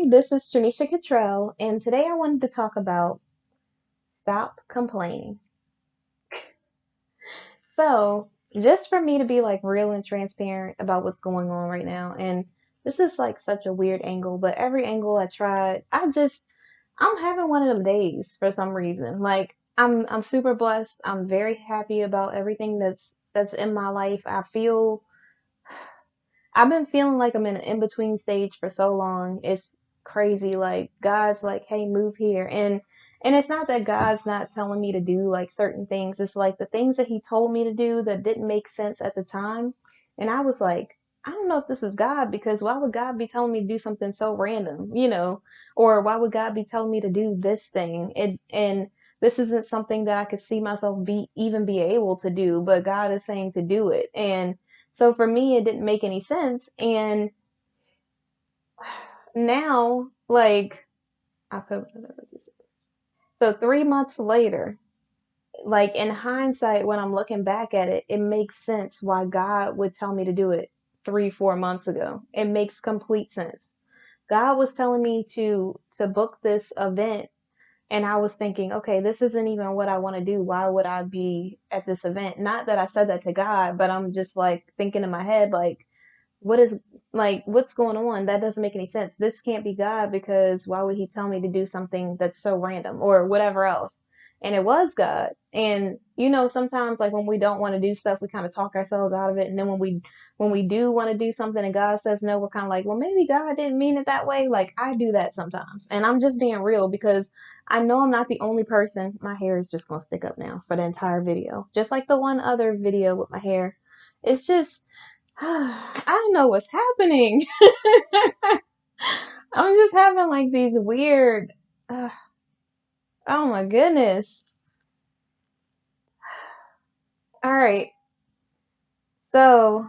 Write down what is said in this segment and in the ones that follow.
This is Trinesha Cottrell, and today I wanted to talk about stop complaining. So, just for me to be like real and transparent about what's going on right now, and this is like such a weird angle, but every angle I tried, I'm having one of them days for some reason. Like I'm super blessed. I'm very happy about everything that's in my life. I've been feeling like I'm in an in-between stage for so long. It's crazy. Like God's like, "Hey, move here." And it's not that God's not telling me to do like certain things. It's like the things that he told me to do that didn't make sense at the time. And I was like, I don't know if this is God because why would God be telling me to do something so random, Or why would God be telling me to do this thing? And this isn't something that I could see myself be able to do, but God is saying to do it. And so for me, it didn't make any sense. And now, like October, November, December. So 3 months later, like in hindsight, when I'm looking back at it, it makes sense why God would tell me to do it 3, 4 months ago. It makes complete sense. God was telling me to book this event, and I was thinking, okay, this isn't even what I want to do. Why would I be at this event? Not that I said that to God, but I'm just like thinking in my head, like, what's going on? That doesn't make any sense. This can't be God because why would he tell me to do something that's so random or whatever else? And it was God. And sometimes like when we don't want to do stuff, we kind of talk ourselves out of it. And then when we do want to do something and God says no, we're kind of like, well, maybe God didn't mean it that way. Like I do that sometimes. And I'm just being real because I know I'm not the only person. My hair is just gonna stick up now for the entire video. Just like the one other video with my hair. It's just I don't know what's happening. I'm just having like these weird. Uh, oh my goodness. All right. So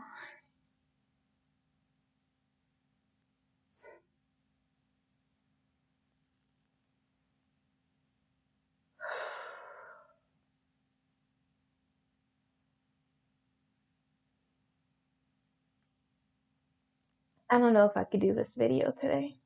I don't know if I could do this video today.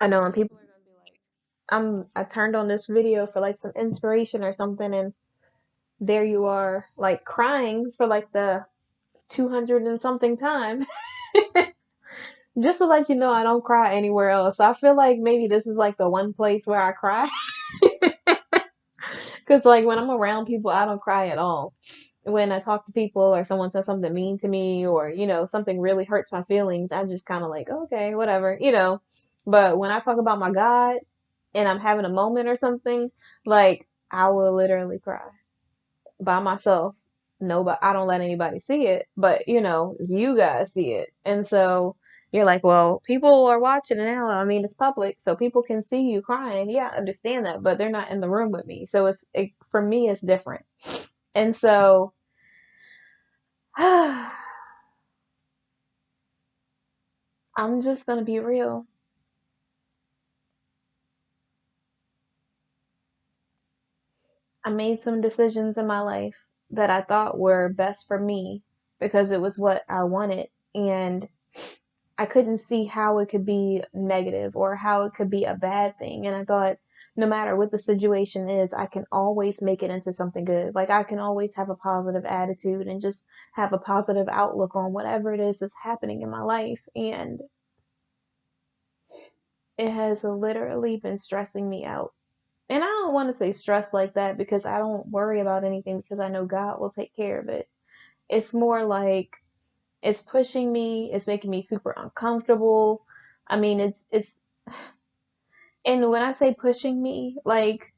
I know, and people are gonna be like, I turned on this video for like some inspiration or something, and there you are, like crying for like the 200 and something time. Just to let you know, I don't cry anywhere else. So I feel like maybe this is like the one place where I cry. Because, like, when I'm around people, I don't cry at all. When I talk to people or someone says something mean to me or, something really hurts my feelings, I'm just kind of like, okay, whatever. But when I talk about my God and I'm having a moment or something, like, I will literally cry by myself. No, but I don't let anybody see it, but you guys see it. And so you're like, well, people are watching it now. I mean, it's public, so people can see you crying. Yeah, I understand that, but they're not in the room with me. So for me, it's different. And so I'm just gonna be real. I made some decisions in my life that I thought were best for me because it was what I wanted. And I couldn't see how it could be negative or how it could be a bad thing. And I thought, no matter what the situation is, I can always make it into something good. Like I can always have a positive attitude and just have a positive outlook on whatever it is that's happening in my life. And it has literally been stressing me out. And I don't want to say stress like that because I don't worry about anything because I know God will take care of it. It's more like it's pushing me, it's making me super uncomfortable. I mean, it's and when I say pushing me, like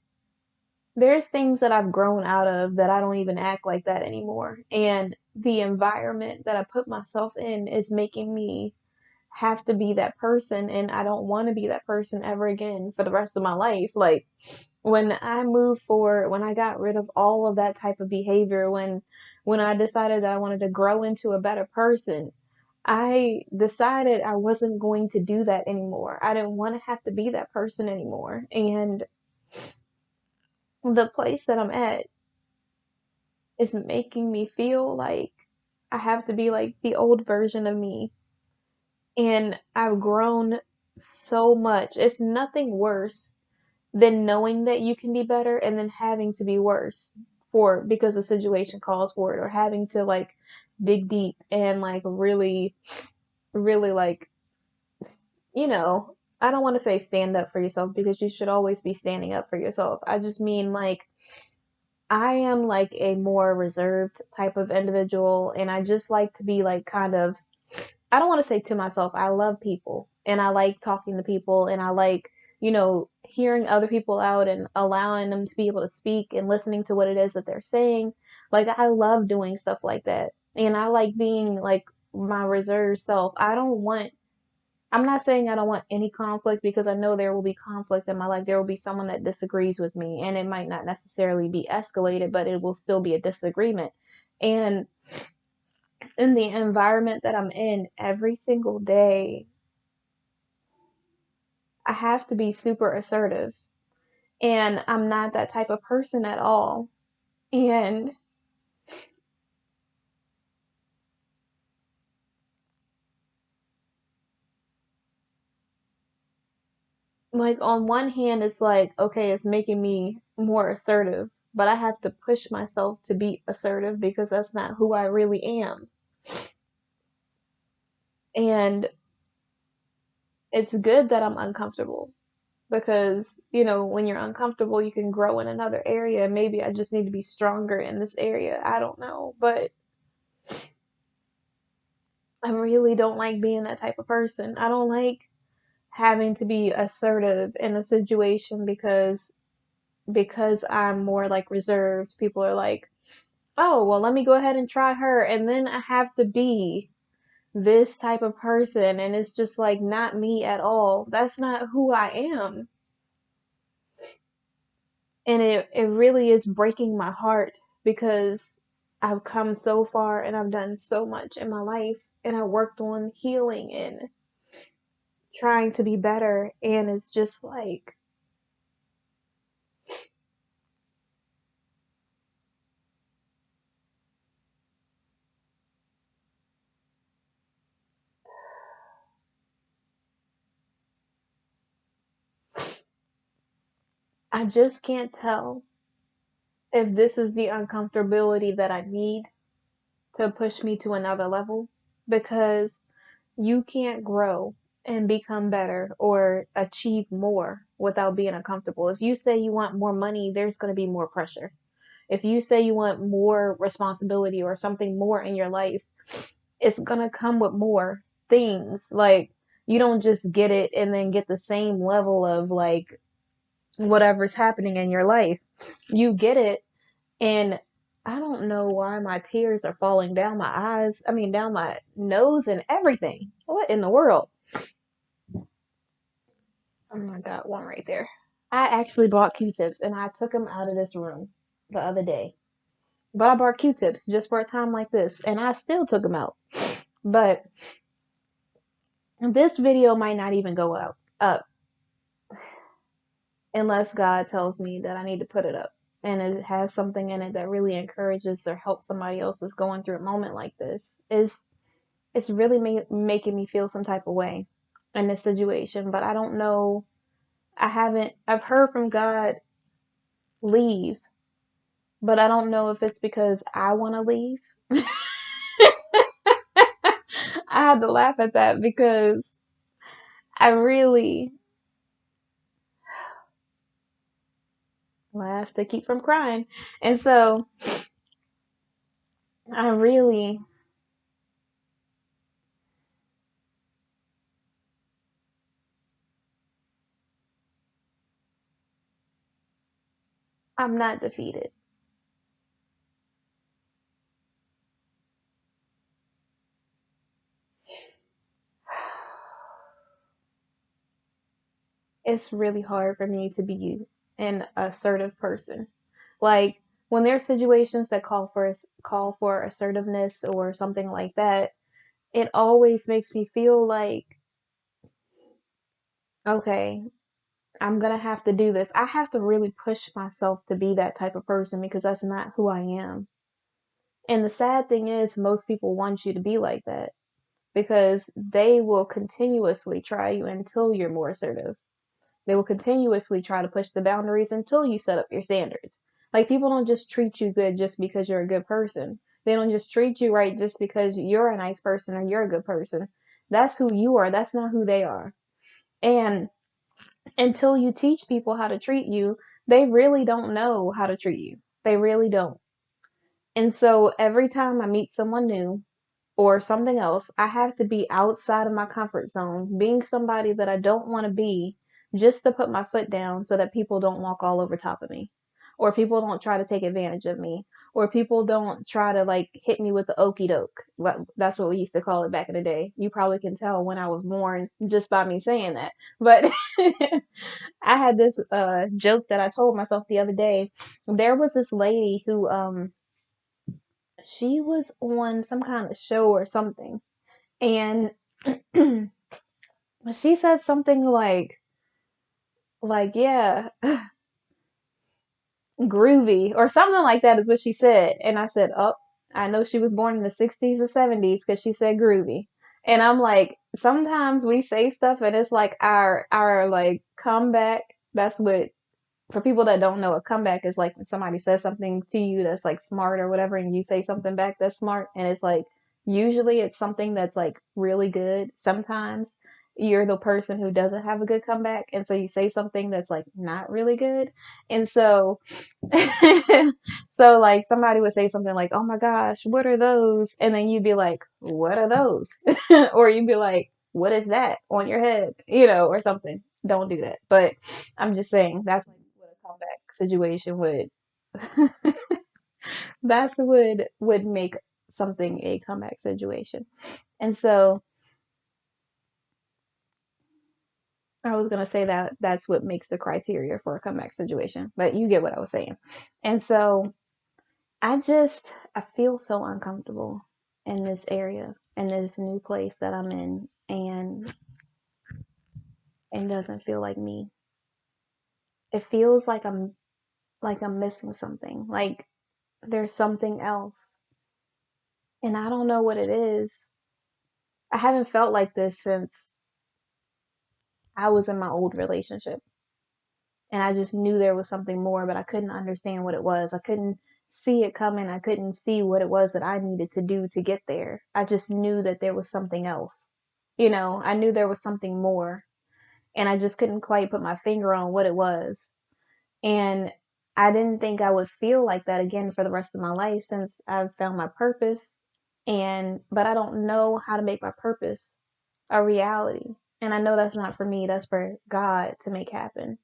there's things that I've grown out of that I don't even act like that anymore. And the environment that I put myself in is making me have to be that person, and I don't want to be that person ever again for the rest of my life. Like when I moved forward, when I got rid of all of that type of behavior, when I decided that I wanted to grow into a better person, I decided I wasn't going to do that anymore. I didn't want to have to be that person anymore. And the place that I'm at is making me feel like I have to be like the old version of me. And I've grown so much. It's nothing worse than knowing that you can be better and then having to be worse for because the situation calls for it, or having to like dig deep and like really, really like, you know, I don't want to say stand up for yourself because you should always be standing up for yourself. I just mean like I am like a more reserved type of individual, and I just like to be like kind of, I don't want to say to myself, I love people and I like talking to people and I like, hearing other people out and allowing them to be able to speak and listening to what it is that they're saying. Like, I love doing stuff like that. And I like being like my reserved self. I'm not saying I don't want any conflict, because I know there will be conflict in my life. There will be someone that disagrees with me, and it might not necessarily be escalated, but it will still be a disagreement. And in the environment that I'm in every single day, I have to be super assertive. And I'm not that type of person at all. And like on one hand, it's like, okay, it's making me more assertive, but I have to push myself to be assertive because that's not who I really am. And it's good that I'm uncomfortable, because, when you're uncomfortable, you can grow in another area. Maybe I just need to be stronger in this area. I don't know. But I really don't like being that type of person. I don't like having to be assertive in a situation, because I'm more like reserved. People are like, "Oh, well, let me go ahead and try her." And then I have to be this type of person, and it's just like not me at all. That's not who I am. And it really is breaking my heart, because I've come so far and I've done so much in my life, and I worked on healing and trying to be better, and it's just like I just can't tell if this is the uncomfortability that I need to push me to another level, because you can't grow and become better or achieve more without being uncomfortable. If you say you want more money, there's going to be more pressure. If you say you want more responsibility or something more in your life, it's going to come with more things. Like, you don't just get it and then get the same level of like whatever's happening in your life. You get it, and I don't know why my tears are falling down my eyes. I mean, down my nose and everything. What in the world? Oh my God, one right there. I actually bought Q-tips and I took them out of this room the other day. But I bought Q-tips just for a time like this, and I still took them out. But this video might not even go up unless God tells me that I need to put it up. And it has something in it that really encourages or helps somebody else that's going through a moment like this. It's really making me feel some type of way in this situation. But I don't know. I've heard from God, leave, but I don't know if it's because I want to leave. I had to laugh at that because I really laugh to keep from crying. And so I really, I'm not defeated. It's really hard for me to be an assertive person. Like, when there are situations that call for assertiveness or something like that, it always makes me feel like, okay, I'm gonna have to do this. I have to really push myself to be that type of person because that's not who I am. And the sad thing is, most people want you to be like that because they will continuously try you until you're more assertive. They will continuously try to push the boundaries until you set up your standards. Like, people don't just treat you good just because you're a good person. They don't just treat you right just because you're a nice person or you're a good person. That's who you are. That's not who they are. And until you teach people how to treat you, they really don't know how to treat you. They really don't. And so every time I meet someone new or something else, I have to be outside of my comfort zone, being somebody that I don't want to be, just to put my foot down so that people don't walk all over top of me, or people don't try to take advantage of me, or people don't try to like hit me with the okey doke. Well, that's what we used to call it back in the day. You probably can tell when I was born just by me saying that. But I had this joke that I told myself the other day. There was this lady who she was on some kind of show or something, and she said something like yeah, groovy or something like that is what she said. And I said, oh, I know she was born in the 60s or 70s because she said groovy. And I'm like, sometimes we say stuff and it's like our like comeback. That's what, for people that don't know, a comeback is like when somebody says something to you that's like smart or whatever, and you say something back that's smart, and it's like, usually it's something that's like really good. Sometimes you're the person who doesn't have a good comeback, and so you say something that's like not really good. And so so like somebody would say something like, oh my gosh, what are those? And then you'd be like, what are those? Or you'd be like, what is that on your head? Or something. Don't do that. But I'm just saying that's like what a comeback situation would that's would make something a comeback situation. And so I was gonna say that that's what makes the criteria for a comeback situation, but you get what I was saying. And so I feel so uncomfortable in this area, in this new place that I'm in, and it doesn't feel like me. It feels like I'm missing something, like there's something else, and I don't know what it is. I haven't felt like this since I was in my old relationship. And I just knew there was something more, but I couldn't understand what it was. I couldn't see it coming. I couldn't see what it was that I needed to do to get there. I just knew that there was something else. I knew there was something more, and I just couldn't quite put my finger on what it was. And I didn't think I would feel like that again for the rest of my life since I've found my purpose. But I don't know how to make my purpose a reality. And I know that's not for me, that's for God to make happen.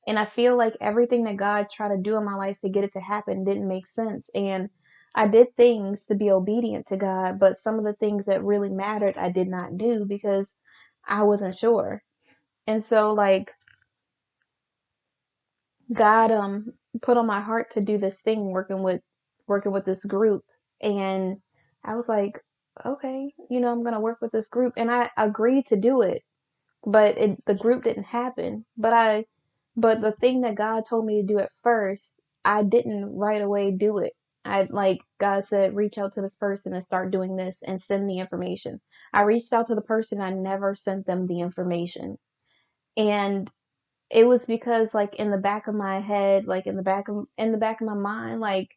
And I feel like everything that God tried to do in my life to get it to happen didn't make sense. And I did things to be obedient to God, but some of the things that really mattered, I did not do because I wasn't sure. And so, like, God put on my heart to do this thing working with this group, and I was like, okay, I'm gonna work with this group, and I agreed to do it, but the group didn't happen. But the thing that God told me to do at first, I didn't right away do it. I like God said, reach out to this person and start doing this and send the information. I reached out to the person, I never sent them the information. And it was because like in the back of my head, like in the back of my mind, like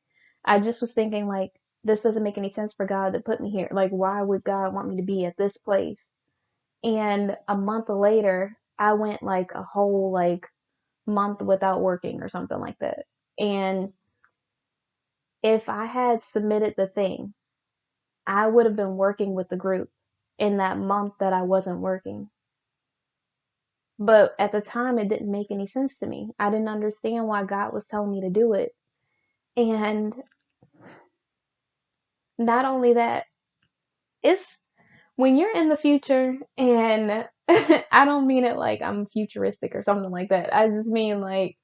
I just was thinking like this doesn't make any sense for God to put me here. Like why would God want me to be at this place? And a month later, I went like a whole like month without working or something like that. And if I had submitted the thing, I would have been working with the group in that month that I wasn't working. But at the time, it didn't make any sense to me. I didn't understand why God was telling me to do it. And not only that, it's when you're in the future, and I don't mean it like I'm futuristic or something like that. I just mean like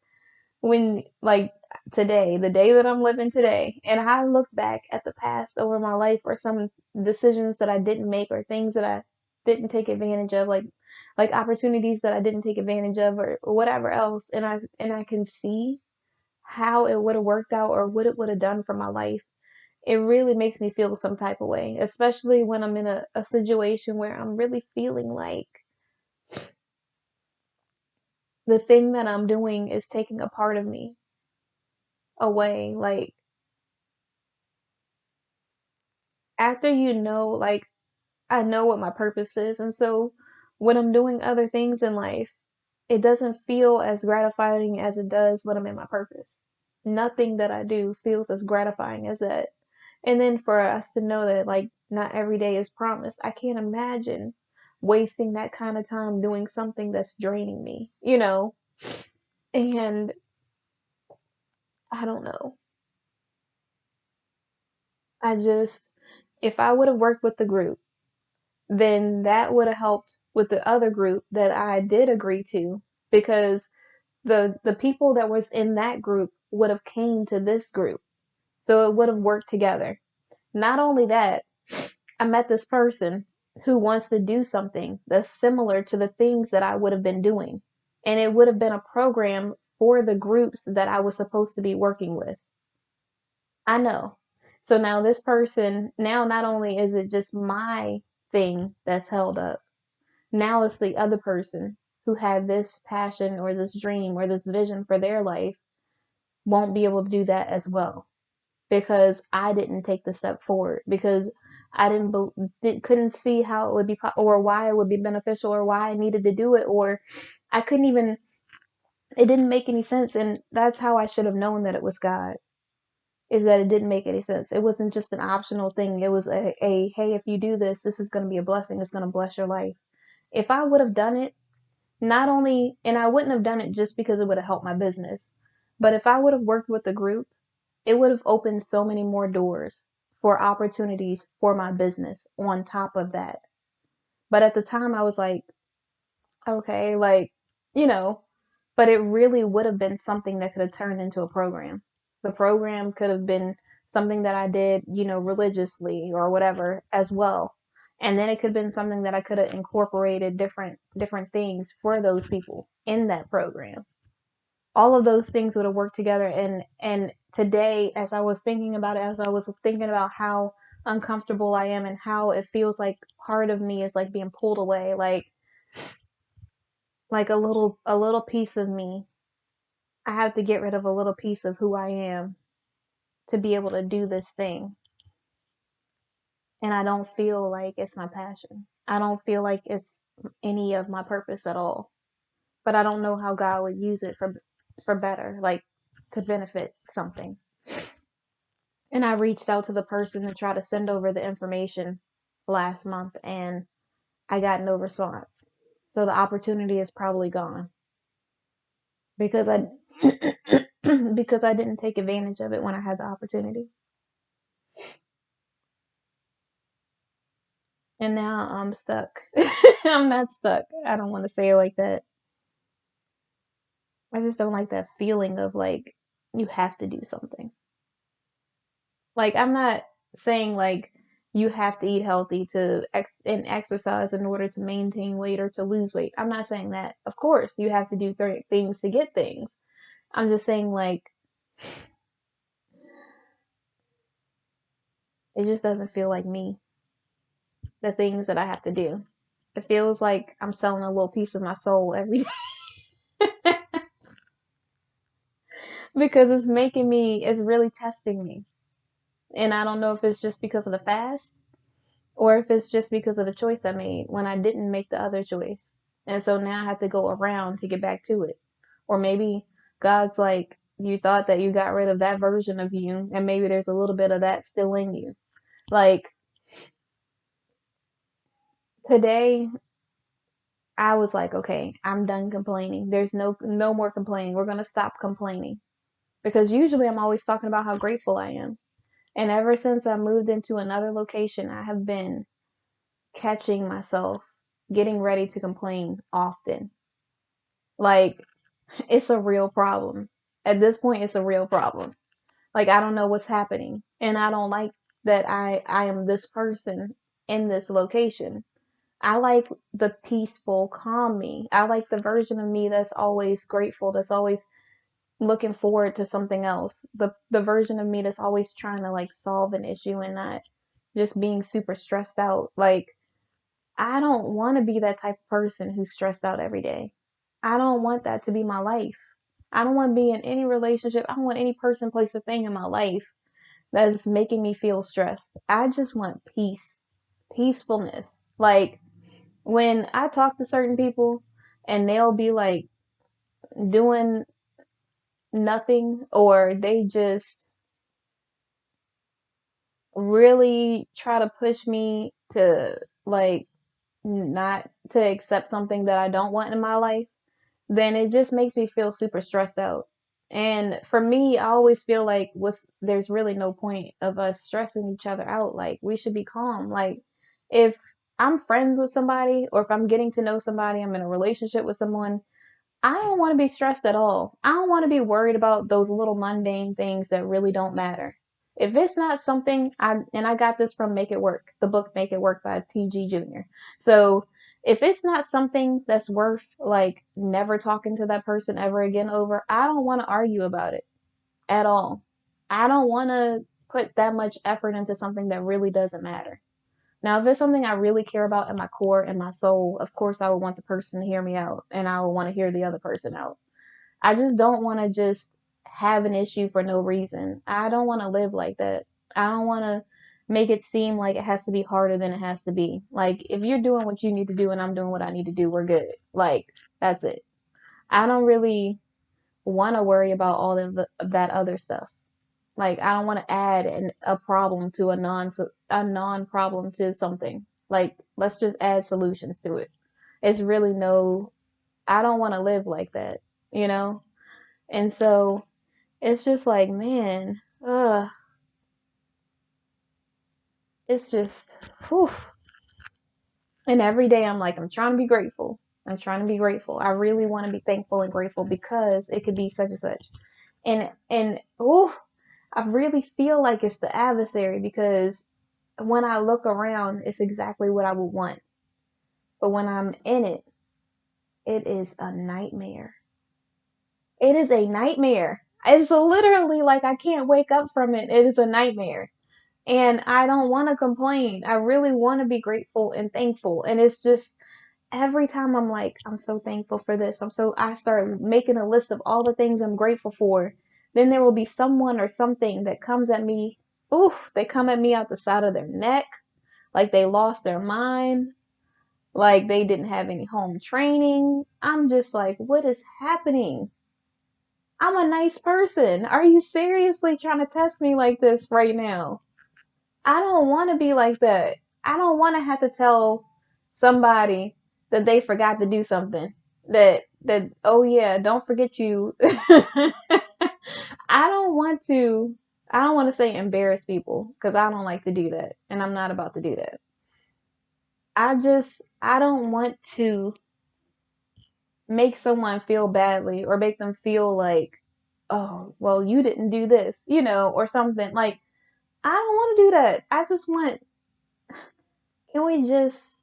when like today, the day that I'm living today, and I look back at the past over my life or some decisions that I didn't make or things that I didn't take advantage of, like opportunities that I didn't take advantage of or whatever else, and I can see how it would have worked out or what it would have done for my life. It really makes me feel some type of way, especially when I'm in a situation where I'm really feeling like the thing that I'm doing is taking a part of me away. Like, after like, I know what my purpose is. And so when I'm doing other things in life, it doesn't feel as gratifying as it does when I'm in my purpose. Nothing that I do feels as gratifying as that. And then for us to know that, like, not every day is promised, I can't imagine wasting that kind of time doing something that's draining me? And I don't know. I just, if I would have worked with the group, then that would have helped with the other group that I did agree to, because the people that was in that group would have came to this group. So it would have worked together. Not only that, I met this person who wants to do something that's similar to the things that I would have been doing. And it would have been a program for the groups that I was supposed to be working with. I know. So now this person, now not only is it just my thing that's held up, now it's the other person who had this passion or this dream or this vision for their life won't be able to do that as well, because I didn't take the step forward, because I couldn't see how it would be or why it would be beneficial or why I needed to do it, or I couldn't even, it didn't make any sense. And that's how I should have known that it was God, is that it didn't make any sense. It wasn't just an optional thing. It was a hey, if you do this, this is going to be a blessing. It's going to bless your life. If I would have done it, not only, and I wouldn't have done it just because it would have helped my business, but if I would have worked with the group, it would have opened so many more doors for opportunities for my business on top of that. But at the time, I was like, okay, like, you know, but it really would have been something that could have turned into a program. The program could have been something that I did, religiously or whatever as well. And then it could have been something that I could have incorporated different things for those people in that program. All of those things would have worked together. And today, as I was thinking about it, as I was thinking about how uncomfortable I am and how it feels like part of me is like being pulled away, like a little piece of me. I have to get rid of a little piece of who I am to be able to do this thing. And I don't feel like it's my passion. I don't feel like it's any of my purpose at all. But I don't know how God would use it for better, like to benefit something. And I reached out to the person to try to send over the information last month, and I got no response. So the opportunity is probably gone because I because I didn't take advantage of it when I had the opportunity. And now I'm stuck. I'm not stuck. I don't want to say it like that. I just don't like that feeling of like you have to do something. Like, I'm not saying like you have to eat healthy and exercise in order to maintain weight or to lose weight. I'm not saying that. Of course, you have to do things to get things. I'm just saying like it just doesn't feel like me, the things that I have to do. It feels like I'm selling a little piece of my soul every day because it's really testing me. And I don't know if it's just because of the fast or if it's just because of the choice I made when I didn't make the other choice. And so now I have to go around to get back to it. Or maybe God's like, you thought that you got rid of that version of you, and maybe there's a little bit of that still in you. Like today, I was like, okay, I'm done complaining. There's no more complaining. We're gonna stop complaining. Because usually I'm always talking about how grateful I am. And ever since I moved into another location, I have been catching myself getting ready to complain often. Like, it's a real problem. At this point, it's a real problem. Like, I don't know what's happening, and I don't like that I am this person in this location. I like the peaceful, calm me. I like the version of me that's always grateful, that's always looking forward to something else. The version of me that's always trying to like solve an issue and not just being super stressed out. Like, I don't want to be that type of person who's stressed out every day. I don't want that to be my life. I don't want to be in any relationship. I don't want any person, place, or thing in my life that is making me feel stressed. I just want peace, peacefulness. Like, when I talk to certain people and they'll be like doing nothing, or they just really try to push me to like not to accept something that I don't want in my life, then it just makes me feel super stressed out. And for me, I always feel like there's really no point of us stressing each other out. Like, we should be calm. Like, if I'm friends with somebody, or if I'm getting to know somebody, I'm in a relationship with someone, I don't want to be stressed at all. I don't want to be worried about those little mundane things that really don't matter. If it's not something, I got this from Make It Work, the book Make It Work by T.G. Jr. So if it's not something that's worth like never talking to that person ever again over, I don't want to argue about it at all. I don't want to put that much effort into something that really doesn't matter. Now, if it's something I really care about in my core and my soul, of course I would want the person to hear me out, and I would want to hear the other person out. I just don't want to just have an issue for no reason. I don't want to live like that. I don't want to make it seem like it has to be harder than it has to be. Like, if you're doing what you need to do and I'm doing what I need to do, we're good. Like, that's it. I don't really want to worry about all of that other stuff. Like, I don't want to add a problem to a non problem to something. Like, let's just add solutions to it. It's really no. I don't want to live like that, you know. And so it's just like, man, it's just, whew. And every day I'm like, I'm trying to be grateful. I'm trying to be grateful. I really want to be thankful and grateful because it could be such and such. And I really feel like it's the adversary, because when I look around, it's exactly what I would want. But when I'm in it, it is a nightmare. It is a nightmare. It's literally like I can't wake up from it. It is a nightmare. And I don't want to complain. I really want to be grateful and thankful. And it's just every time I'm like, I'm so thankful for this. I start making a list of all the things I'm grateful for. Then there will be someone or something that comes at me. Oof, they come at me out the side of their neck, like they lost their mind, like they didn't have any home training. I'm just like, what is happening? I'm a nice person. Are you seriously trying to test me like this right now? I don't want to be like that. I don't want to have to tell somebody that they forgot to do something. That oh yeah, don't forget you. I don't want to I don't want to say embarrass people, because I don't like to do that, and I'm not about to do that. I don't want to make someone feel badly, or make them feel like, oh, well, you didn't do this, or something. Like, I don't want to do that. I just want, can we just,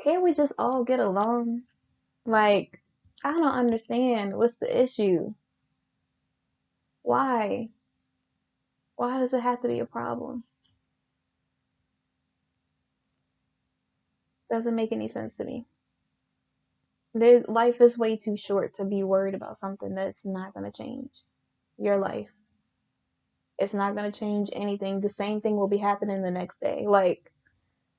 can't we just all get along? Like, I don't understand. What's the issue? Why? Why does it have to be a problem? Doesn't make any sense to me. Life is way too short to be worried about something that's not going to change your life. It's not going to change anything. The same thing will be happening the next day. Like,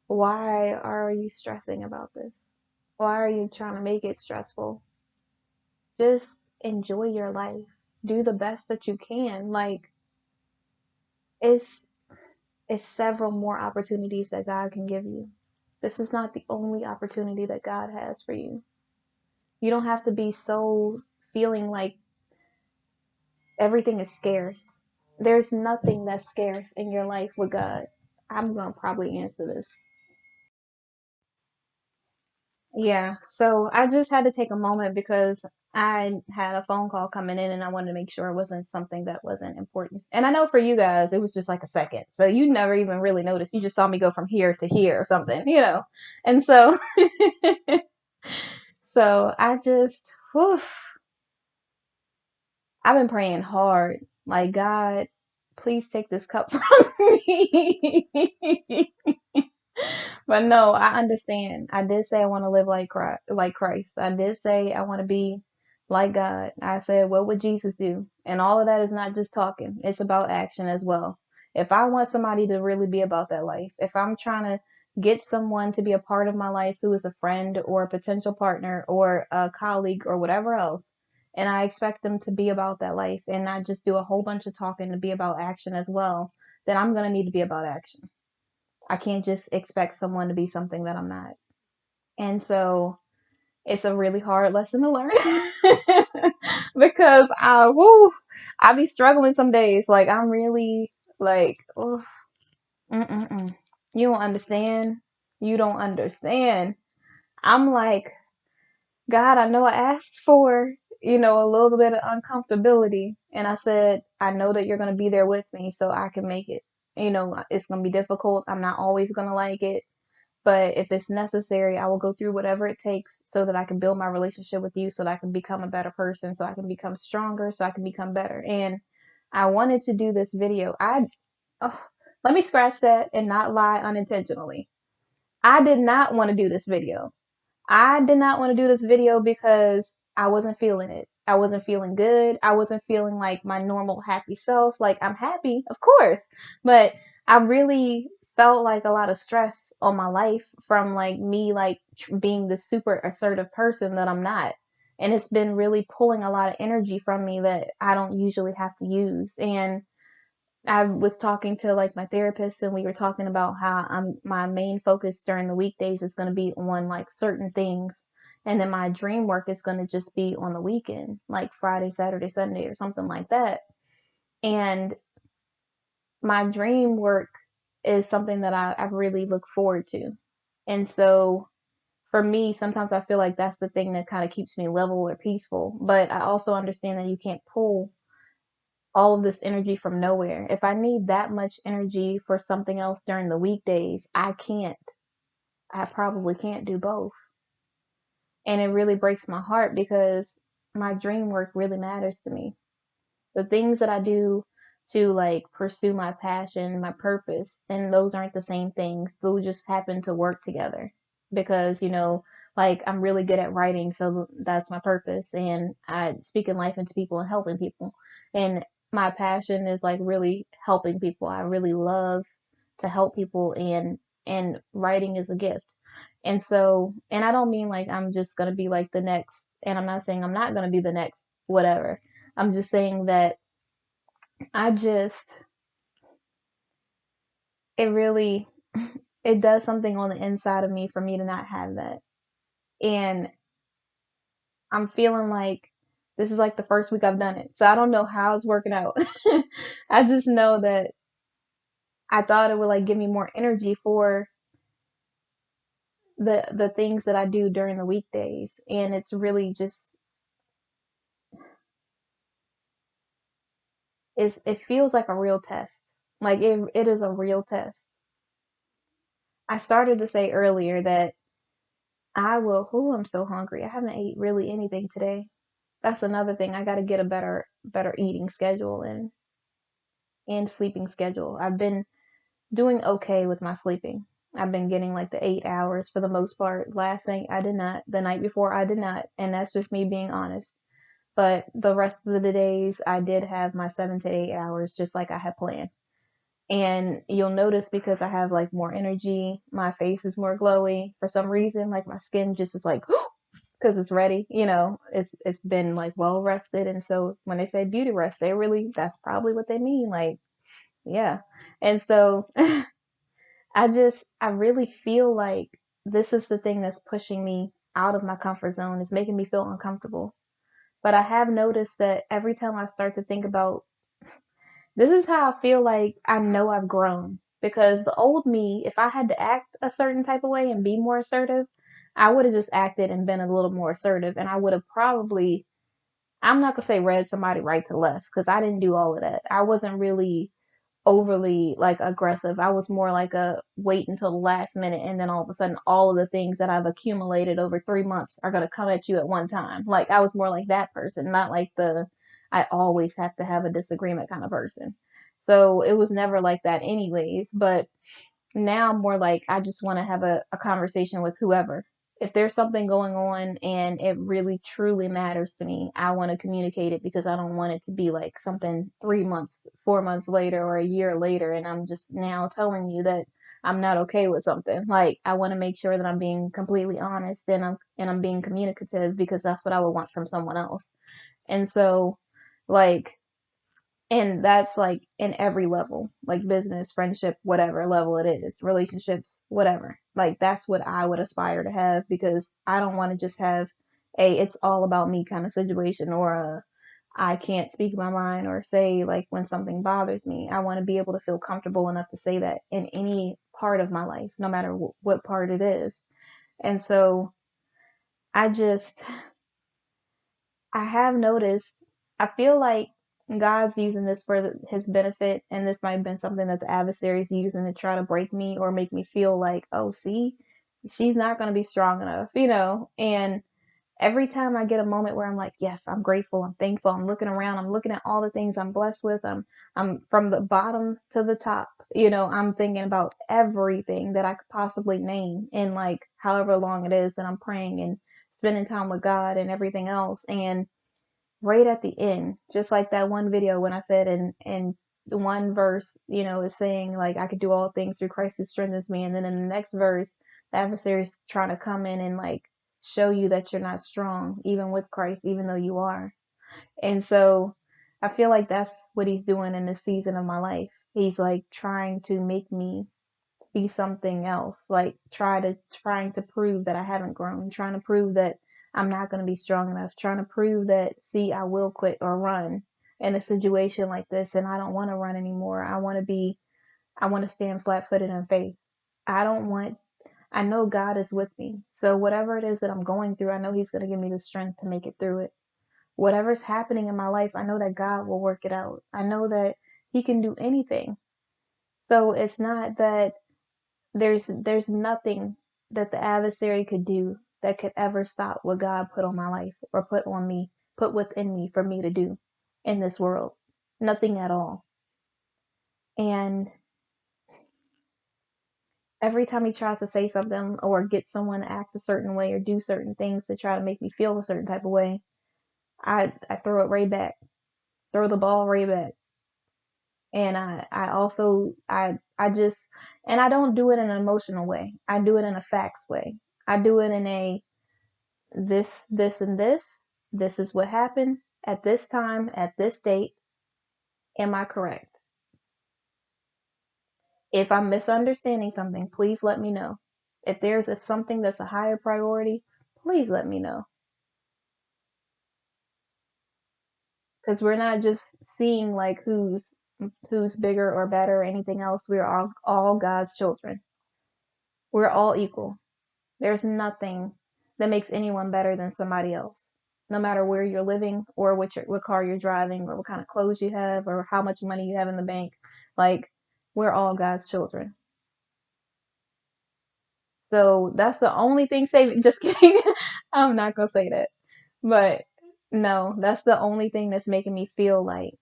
why are you stressing about this? Why are you trying to make it stressful? Just enjoy your life. Do the best that you can. Like, it's it's several more opportunities that God can give you. This is not the only opportunity that God has for you. You don't have to be so feeling like everything is scarce. There's nothing that's scarce in your life with God. I'm going to probably answer this. Yeah. So I just had to take a moment because I had a phone call coming in and I wanted to make sure it wasn't something that wasn't important. And I know for you guys, it was just like a second. So you never even really noticed. You just saw me go from here to here or something, you know? And so, so I just, whew, I've been praying hard. Like, God, please take this cup from me. But no, I understand. I did say I want to live like Christ. I did say I want to be like God. I said, what would Jesus do? And all of that is not just talking. It's about action as well. If I want somebody to really be about that life, if I'm trying to get someone to be a part of my life who is a friend or a potential partner or a colleague or whatever else, and I expect them to be about that life and not just do a whole bunch of talking to be about action as well, then I'm going to need to be about action. I can't just expect someone to be something that I'm not. And so it's a really hard lesson to learn because I be struggling some days. Like I'm really like, oh, mm-mm-mm. You don't understand. You don't understand. I'm like, God, I know I asked for, a little bit of uncomfortability. And I said, I know that you're going to be there with me so I can make it. It's going to be difficult. I'm not always going to like it. But if it's necessary, I will go through whatever it takes so that I can build my relationship with you, so that I can become a better person, so I can become stronger, so I can become better. And I wanted to do this video. Oh, let me scratch that and not lie unintentionally. I did not want to do this video. I did not want to do this video because I wasn't feeling it. I wasn't feeling good. I wasn't feeling like my normal happy self. Like I'm happy, of course, but I really felt like a lot of stress on my life from like me like being the super assertive person that I'm not. And it's been really pulling a lot of energy from me that I don't usually have to use. And I was talking to like my therapist and we were talking about how my main focus during the weekdays is going to be on like certain things, and then my dream work is going to just be on the weekend, like Friday, Saturday, Sunday or something like that. And my dream work is something that I really look forward to. And so for me, sometimes I feel like that's the thing that kind of keeps me level or peaceful, but I also understand that you can't pull all of this energy from nowhere. If I need that much energy for something else during the weekdays, I probably can't do both. And it really breaks my heart because my dream work really matters to me. The things that I do to like pursue my passion, my purpose, and those aren't the same things. Those just happen to work together because, like I'm really good at writing, so that's my purpose. And I speaking life into people and helping people. And my passion is like really helping people. I really love to help people, and writing is a gift. And so, and I don't mean like I'm just going to be like the next, and I'm not saying I'm not going to be the next whatever. I'm just saying that I just, it really, it does something on the inside of me for me to not have that. And I'm feeling like this is like the first week I've done it. So I don't know how it's working out. I just know that I thought it would like give me more energy for the things that I do during the weekdays. And it's really just, it feels like a real test. Like it is a real test. I started to say earlier that I'm so hungry. I haven't ate really anything today. That's another thing. I got to get a better eating schedule and sleeping schedule. I've been doing okay with my sleeping. I've been getting like the 8 hours for the most part. Last night I did not. The night before I did not. And that's just me being honest. But the rest of the days I did have my 7 to 8 hours just like I had planned. And you'll notice because I have like more energy, my face is more glowy for some reason. Like my skin just is like, because it's ready, it's been like well rested. And so when they say beauty rest, that's probably what they mean. Like, yeah. And so I really feel like this is the thing that's pushing me out of my comfort zone. It's making me feel uncomfortable. But I have noticed that every time I start to think about this is how I feel like I know I've grown. Because the old me, if I had to act a certain type of way and be more assertive, I would have just acted and been a little more assertive, and I would have probably, I'm not gonna say read somebody right to left, because I didn't do all of that. I wasn't really overly like aggressive. I was more like a wait until the last minute, and then all of a sudden all of the things that I've accumulated over 3 months are gonna come at you at one time. Like I was more like that person, not like the I always have to have a disagreement kind of person. So it was never like that anyways, but now I'm more like I just want to have a conversation with whoever. If there's something going on and it really truly matters to me, I want to communicate it, because I don't want it to be like something 3 months, 4 months later, or a year later, and I'm just now telling you that I'm not okay with something. Like I want to make sure that I'm being completely honest, and I'm being communicative, because that's what I would want from someone else. And so, like, and that's like in every level, like business, friendship, whatever level it is, relationships, whatever. Like that's what I would aspire to have, because I don't want to just have a it's all about me kind of situation, or a I can't speak my mind or say like when something bothers me. I want to be able to feel comfortable enough to say that in any part of my life, no matter what part it is. And so I just I have noticed, I feel like God's using this for his benefit, and this might have been something that the adversary is using to try to break me or make me feel like, oh, see, she's not going to be strong enough, And every time I get a moment where I'm like, yes, I'm grateful, I'm thankful, I'm looking around, I'm looking at all the things I'm blessed with, I'm from the bottom to the top, I'm thinking about everything that I could possibly name in like however long it is that I'm praying and spending time with God and everything else. And right at the end, just like that one video when I said in the one verse, is saying like I could do all things through Christ who strengthens me, and then in the next verse, the adversary's trying to come in and like show you that you're not strong, even with Christ, even though you are. And so I feel like that's what he's doing in this season of my life. He's like trying to make me be something else, like trying to prove that I haven't grown, trying to prove that I'm not going to be strong enough, trying to prove that, see, I will quit or run in a situation like this, and I don't want to run anymore. I want to stand flat-footed in faith. I know God is with me. So whatever it is that I'm going through, I know he's going to give me the strength to make it through it. Whatever's happening in my life, I know that God will work it out. I know that he can do anything. So it's not that there's nothing that the adversary could do that could ever stop what God put on my life, or put on me, put within me for me to do in this world. Nothing at all. And every time he tries to say something or get someone to act a certain way or do certain things to try to make me feel a certain type of way, I throw it right back, throw the ball right back. And I also I just, and I don't do it in an emotional way. I do it in a facts way. I do it in a this, and this is what happened at this time, at this date. Am I correct? If I'm misunderstanding something, please let me know. If something that's a higher priority, please let me know. Because we're not just seeing like who's bigger or better or anything else. We're all God's children. We're all equal. There's nothing that makes anyone better than somebody else, no matter where you're living, or what car you're driving, or what kind of clothes you have, or how much money you have in the bank. Like, we're all God's children. So that's the only thing saving. Just kidding. I'm not gonna say that. But no, that's the only thing that's making me feel like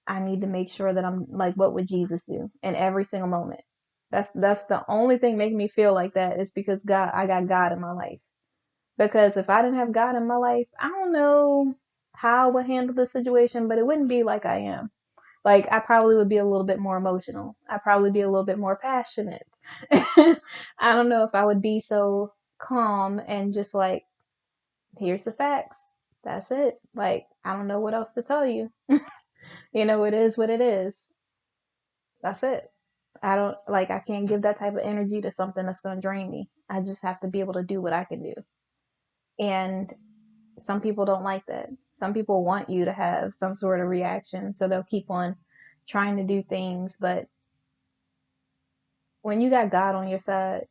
I need to make sure that I'm like, what would Jesus do in every single moment? That's the only thing making me feel like that, is because I got God in my life. Because if I didn't have God in my life, I don't know how I would handle the situation, but it wouldn't be like I am. Like, I probably would be a little bit more emotional. I'd probably be a little bit more passionate. I don't know if I would be so calm and just like, here's the facts. That's it. Like, I don't know what else to tell you. It is what it is. That's it. I can't give that type of energy to something that's going to drain me. I just have to be able to do what I can do. And some people don't like that. Some people want you to have some sort of reaction, so they'll keep on trying to do things. But when you got God on your side,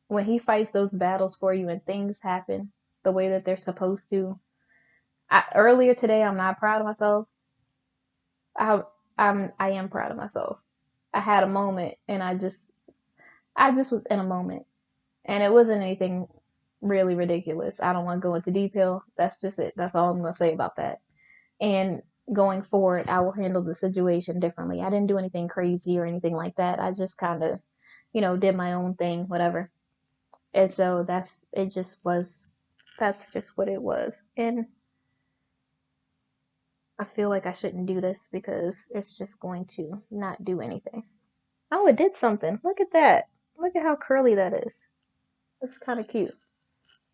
when he fights those battles for you and things happen the way that they're supposed to. Earlier today, I'm not proud of myself. I I am proud of myself. I had a moment and I just was in a moment and it wasn't anything really ridiculous. I don't want to go into detail. That's just it. That's all I'm going to say about that. And going forward, I will handle the situation differently. I didn't do anything crazy or anything like that. I just kind of, did my own thing, whatever. And so that's just what it was. And I feel like I shouldn't do this because it's just going to not do anything. Oh, it did something. Look at that. Look at how curly that is. It's kind of cute.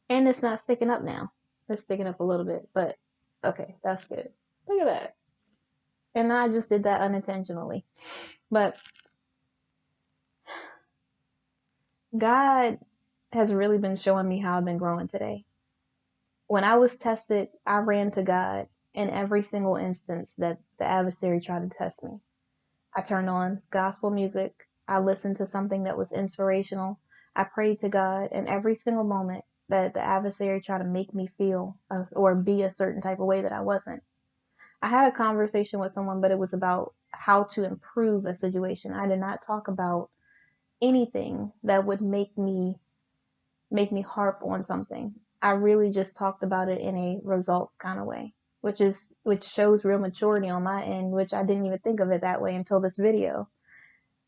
And it's not sticking up now. It's sticking up a little bit, but okay, that's good. Look at that. And I just did that unintentionally. But God has really been showing me how I've been growing today. When I was tested, I ran to God in every single instance that the adversary tried to test me. I turned on gospel music. I listened to something that was inspirational. I prayed to God in every single moment that the adversary tried to make me feel or be a certain type of way that I wasn't. I had a conversation with someone, but it was about how to improve a situation. I did not talk about anything that would make me harp on something. I really just talked about it in a results kind of way, which shows real maturity on my end, which I didn't even think of it that way until this video.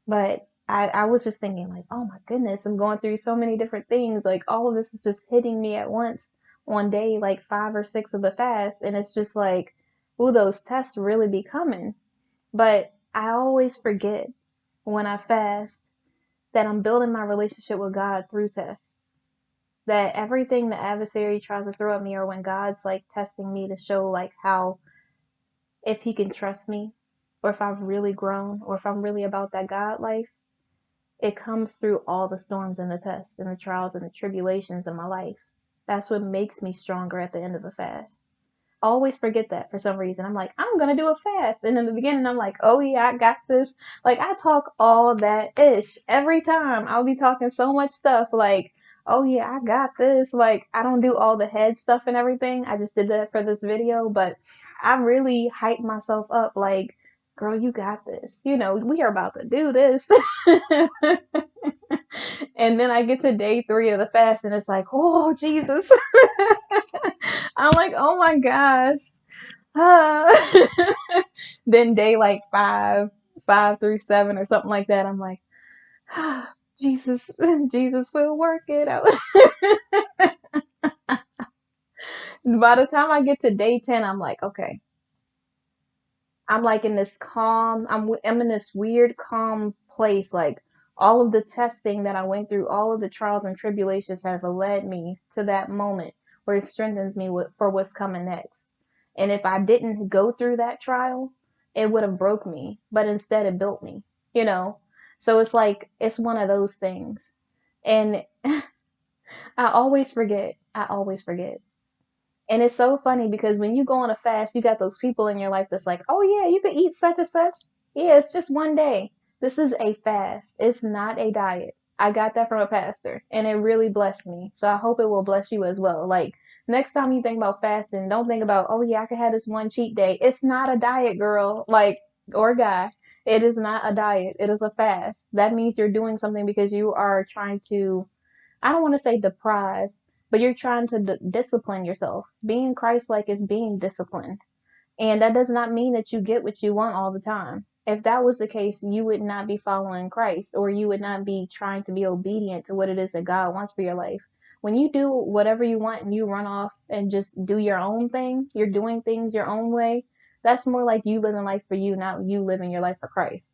But I was just thinking like, oh my goodness, I'm going through so many different things. Like all of this is just hitting me at once on day like 5 or 6 of the fast. And it's just like, ooh, those tests really be coming. But I always forget when I fast that I'm building my relationship with God through tests. That everything the adversary tries to throw at me, or when God's like testing me to show like how, if he can trust me, or if I've really grown, or if I'm really about that God life, it comes through all the storms and the tests and the trials and the tribulations in my life. That's what makes me stronger at the end of the fast. I always forget that for some reason. I'm like, I'm gonna do a fast. And in the beginning, I'm like, oh yeah, I got this. Like, I talk all that ish every time. I'll be talking so much stuff like, oh yeah, I got this. Like, I don't do all the head stuff and everything. I just did that for this video, but I really hype myself up like, girl, you got this. We are about to do this. And then I get to day 3 of the fast and it's like, oh, Jesus. I'm like, oh my gosh. Then day like 5 through 7 or something like that, I'm like, Jesus, Jesus will work it out. By the time I get to day 10, I'm like, okay, I'm like in this calm, I'm in this weird calm place. Like all of the testing that I went through, all of the trials and tribulations have led me to that moment where it strengthens me for what's coming next. And if I didn't go through that trial, it would have broke me, but instead it built me, you know? So it's like, it's one of those things. And I always forget. I always forget. And it's so funny because when you go on a fast, you got those people in your life that's like, oh yeah, you could eat such and such. Yeah, it's just one day. This is a fast. It's not a diet. I got that from a pastor and it really blessed me. So I hope it will bless you as well. Like next time you think about fasting, don't think about, oh yeah, I could have this one cheat day. It's not a diet, girl. Like, or guy. It is not a diet. It is a fast. That means you're doing something because you are trying to, I don't want to say deprive, but you're trying to discipline yourself. Being Christ-like is being disciplined. And that does not mean that you get what you want all the time. If that was the case, you would not be following Christ, or you would not be trying to be obedient to what it is that God wants for your life. When you do whatever you want and you run off and just do your own thing, you're doing things your own way, that's more like you living life for you, not you living your life for Christ.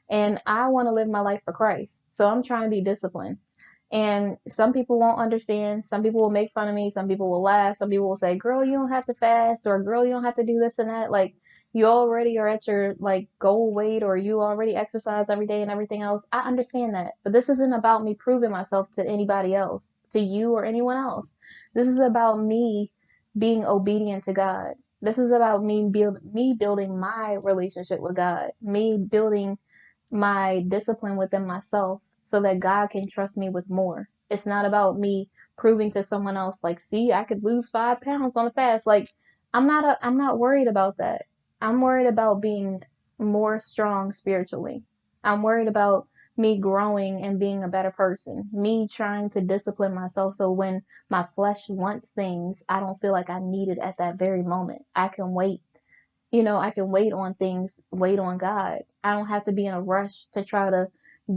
And I want to live my life for Christ. So I'm trying to be disciplined. And some people won't understand. Some people will make fun of me. Some people will laugh. Some people will say, girl, you don't have to fast, or girl, you don't have to do this and that. Like, you already are at your like goal weight, or you already exercise every day and everything else. I understand that. But this isn't about me proving myself to anybody else, to you or anyone else. This is about me being obedient to God. This is about me building my relationship with God, me building my discipline within myself so that God can trust me with more. It's not about me proving to someone else like, see, I could lose 5 pounds on a fast. Like, I'm not worried about that. I'm worried about being more strong spiritually. I'm worried about me growing and being a better person. Me trying to discipline myself so when my flesh wants things, I don't feel like I need it at that very moment. I can wait. I can wait on things, wait on God. I don't have to be in a rush to try to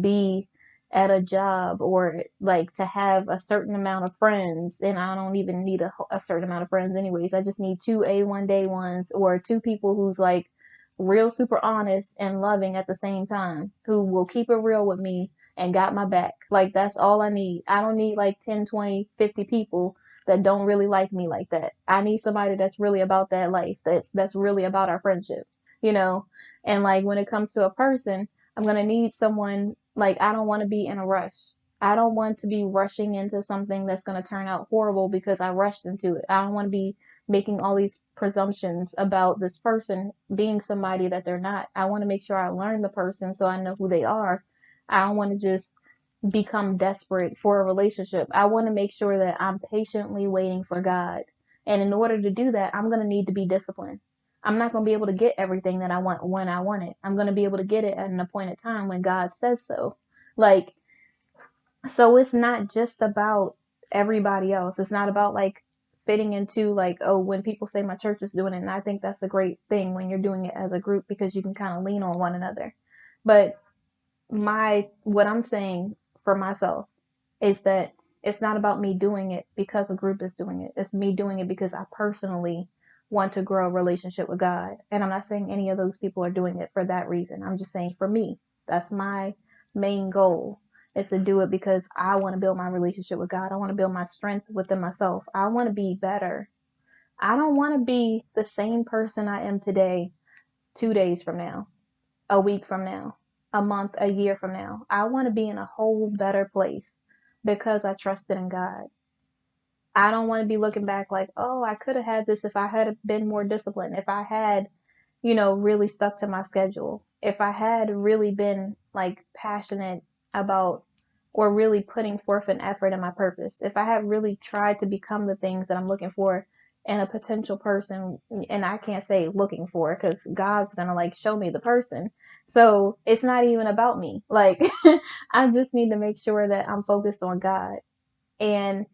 be at a job or like to have a certain amount of friends. And I don't even need a certain amount of friends, anyways. I just need two A1 day ones or two people who's like real super honest and loving at the same time, who will keep it real with me and got my back. Like, that's all I need. I don't need like 10, 20, 50 people that don't really like me like that. I need somebody that's really about that life, that's really about our friendship, you know? And like when it comes to a person, I'm gonna need someone like I don't want to be in a rush. I don't want to be rushing into something that's gonna turn out horrible because I rushed into it. I don't want to be making all these presumptions about this person being somebody that they're not. I want to make sure I learn the person so I know who they are. I don't want to just become desperate for a relationship. I want to make sure that I'm patiently waiting for God. And in order to do that, I'm going to need to be disciplined. I'm not going to be able to get everything that I want when I want it. I'm going to be able to get it at an appointed time when God says so. Like, so it's not just about everybody else. It's not about like fitting into like, oh, when people say my church is doing it. And I think that's a great thing when you're doing it as a group because you can kind of lean on one another. But what I'm saying for myself is that it's not about me doing it because a group is doing it. It's me doing it because I personally want to grow a relationship with God. And I'm not saying any of those people are doing it for that reason. I'm just saying for me, that's my main goal, is to do it because I want to build my relationship with God. I want to build my strength within myself. I want to be better. I don't want to be the same person I am today 2 days from now, a week from now, a month, a year from now. I want to be in a whole better place because I trusted in God. I don't want to be looking back like, oh, I could have had this if I had been more disciplined, if I had, really stuck to my schedule, if I had really been like passionate about or really putting forth an effort in my purpose, if I had really tried to become the things that I'm looking for in a potential person, and I can't say looking for because God's gonna like show me the person. So it's not even about me. Like, I just need to make sure that I'm focused on God. And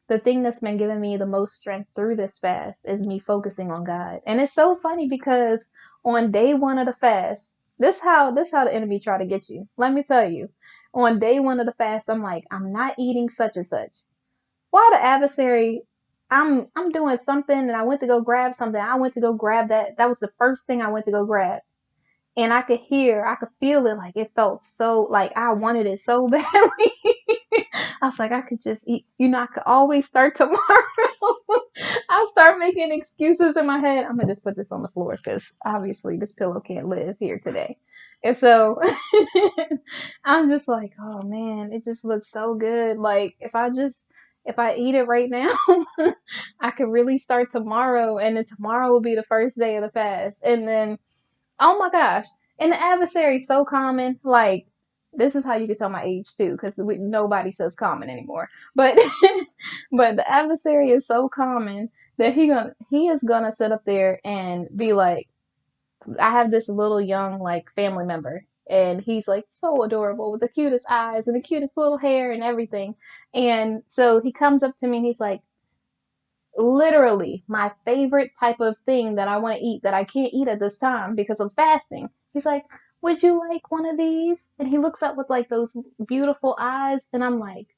the thing that's been giving me the most strength through this fast is me focusing on God. And it's so funny because on day one of the fast, this how the enemy try to get you. Let me tell you. On day one of the fast, I'm like, I'm not eating such and such. Why the adversary? I'm doing something and I went to go grab something. I went to go grab that. That was the first thing I went to go grab. And I could feel it, like it felt so like I wanted it so badly. I was like, I could just eat, I could always start tomorrow. I'll start making excuses in my head. I'm gonna just put this on the floor because obviously this pillow can't live here today. And so I'm just like, oh man, it just looks so good. Like if I eat it right now, I could really start tomorrow, and then tomorrow will be the first day of the fast. And then, oh my gosh. And the adversary is so common. Like, this is how you can tell my age too, because nobody says common anymore. But but the adversary is so common that he is gonna sit up there and be like, I have this little young like family member, and he's like so adorable with the cutest eyes and the cutest little hair and everything. And so he comes up to me and he's like, literally my favorite type of thing that I want to eat that I can't eat at this time because I'm fasting. He's like, would you like one of these? And he looks up with like those beautiful eyes, and I'm like,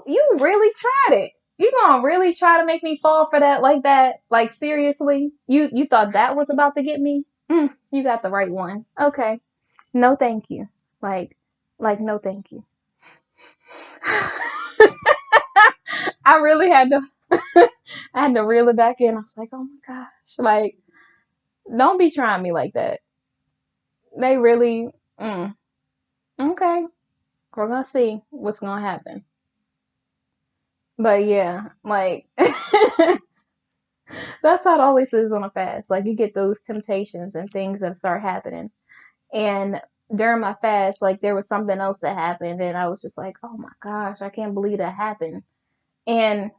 you really tried it. You gonna really try to make me fall for that like that? Like, seriously? You thought that was about to get me? You got the right one. Okay. No thank you. Like no thank you. I really had to I had to reel it back in. I was like, oh my gosh. Like, don't be trying me like that. They really, okay. We're gonna see what's gonna happen. But yeah, like, that's how it always is on a fast. Like, you get those temptations and things that start happening. And during my fast, like there was something else that happened, and I was just like, oh my gosh, I can't believe that happened. And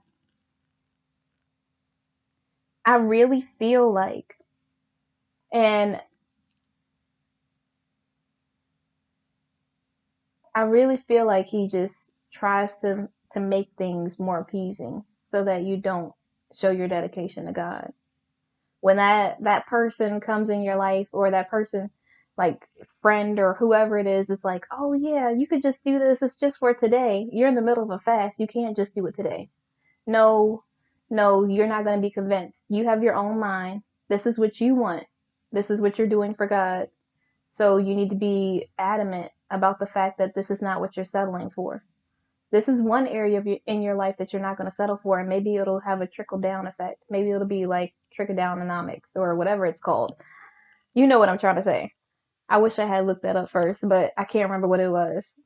I really feel like, and I really feel like he just tries to make things more appeasing so that you don't show your dedication to God. When that person comes in your life, or that person, like friend or whoever it is, it's like, oh yeah, you could just do this, it's just for today. You're in the middle of a fast, you can't just do it today. No, no, you're not going to be convinced. You have your own mind. This is what you want. This is what you're doing for God. So you need to be adamant about the fact that this is not what you're settling for. This is one area in your life that you're not going to settle for, and maybe it'll have a trickle down effect. Maybe it'll be like trickle down economics or whatever it's called. You know what I'm trying to say. I wish I had looked that up first, but I can't remember what it was.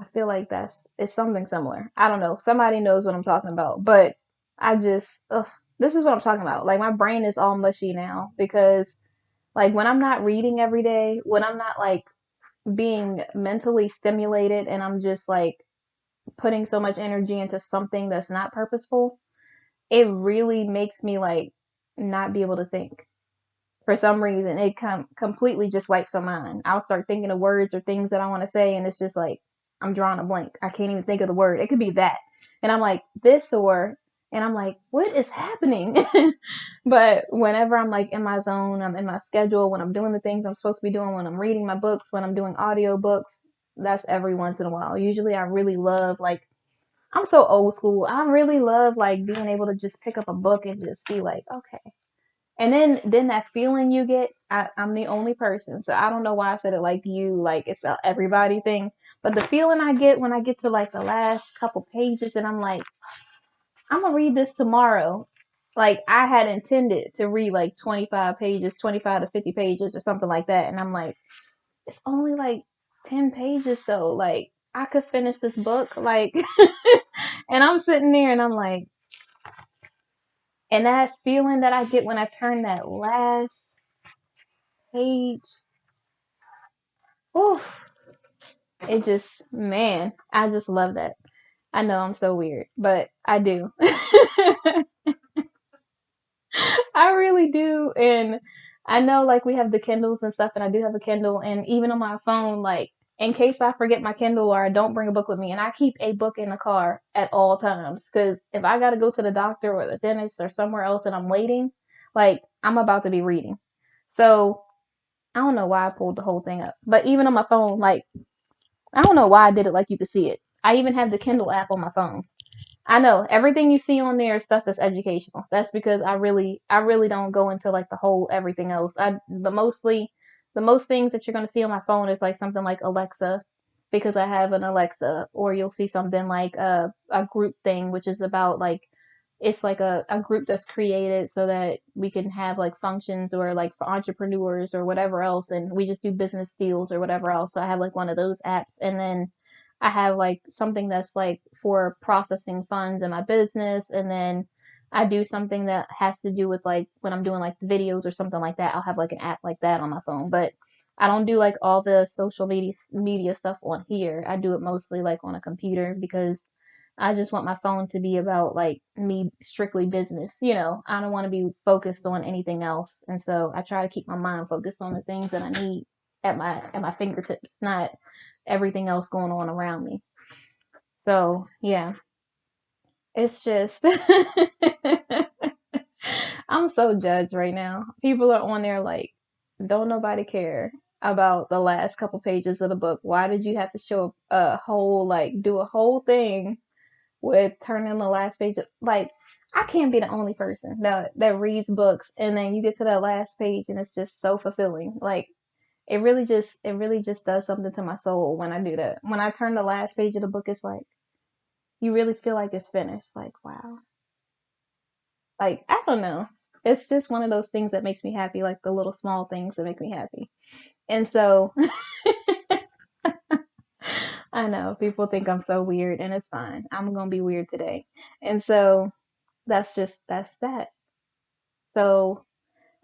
I feel like it's something similar. I don't know. Somebody knows what I'm talking about, but I just this is what I'm talking about. Like my brain is all mushy now because like when I'm not reading every day, when I'm not like being mentally stimulated and I'm just like putting so much energy into something that's not purposeful, it really makes me like not be able to think. For some reason, it completely just wipes my mind. I'll start thinking of words or things that I want to say, and it's just like I'm drawing a blank. I can't even think of the word. It could be that, and I'm like this or, and I'm like, what is happening? But whenever I'm like in my zone, I'm in my schedule, when I'm doing the things I'm supposed to be doing, when I'm reading my books, when I'm doing audio books, that's every once in a while. Usually, I really love like I'm so old school. I really love like being able to just pick up a book and just be like, okay, and then that feeling you get, I'm the only person. So I don't know why I said it like you, like it's a everybody thing. But the feeling I get when I get to like the last couple pages and I'm like, I'm gonna read this tomorrow. Like I had intended to read like 25 pages, 25 to 50 pages or something like that. And I'm like, it's only like 10 pages though. Like I could finish this book. Like, and I'm sitting there and I'm like, and that feeling that I get when I turn that last page, oof, it just, man, I just love that. I know I'm so weird, but I do. I really do. And I know like we have the Kindles and stuff, and I do have a Kindle, and even on my phone, like in case I forget my Kindle or I don't bring a book with me, and I keep a book in the car at all times because if I got to go to the doctor or the dentist or somewhere else and I'm waiting, like I'm about to be reading. So I don't know why I pulled the whole thing up, but even on my phone, like I don't know why I did it like you could see it. I even have the Kindle app on my phone. I know everything you see on there is stuff that's educational. That's because I really don't go into like the whole everything else. The most things that you're gonna see on my phone is like something like Alexa, because I have an Alexa, or you'll see something like a group thing, which is about like it's like a group that's created so that we can have like functions or like for entrepreneurs or whatever else, and we just do business deals or whatever else. So I have like one of those apps, and then I have like something that's like for processing funds in my business, and then I do something that has to do with like when I'm doing like the videos or something like that. I'll have like an app like that on my phone, but I don't do like all the social media stuff on here. I do it mostly like on a computer because I just want my phone to be about like me strictly business. You know, I don't want to be focused on anything else. And so I try to keep my mind focused on the things that I need at my fingertips, not everything else going on around me. So, yeah, it's just I'm so judged right now. People are on there like, don't nobody care about the last couple pages of the book. Why did you have to show a whole like do a whole thing with turning the last page like I can't be the only person that reads books and then you get to that last page and it's just so fulfilling. Like it really just does something to my soul when I do that. When I turn the last page of the book, it's like you really feel like it's finished. Like wow. Like I don't know. It's just one of those things that makes me happy, like the little small things that make me happy. And so I know people think I'm so weird and it's fine. I'm going to be weird today. And so that's that. So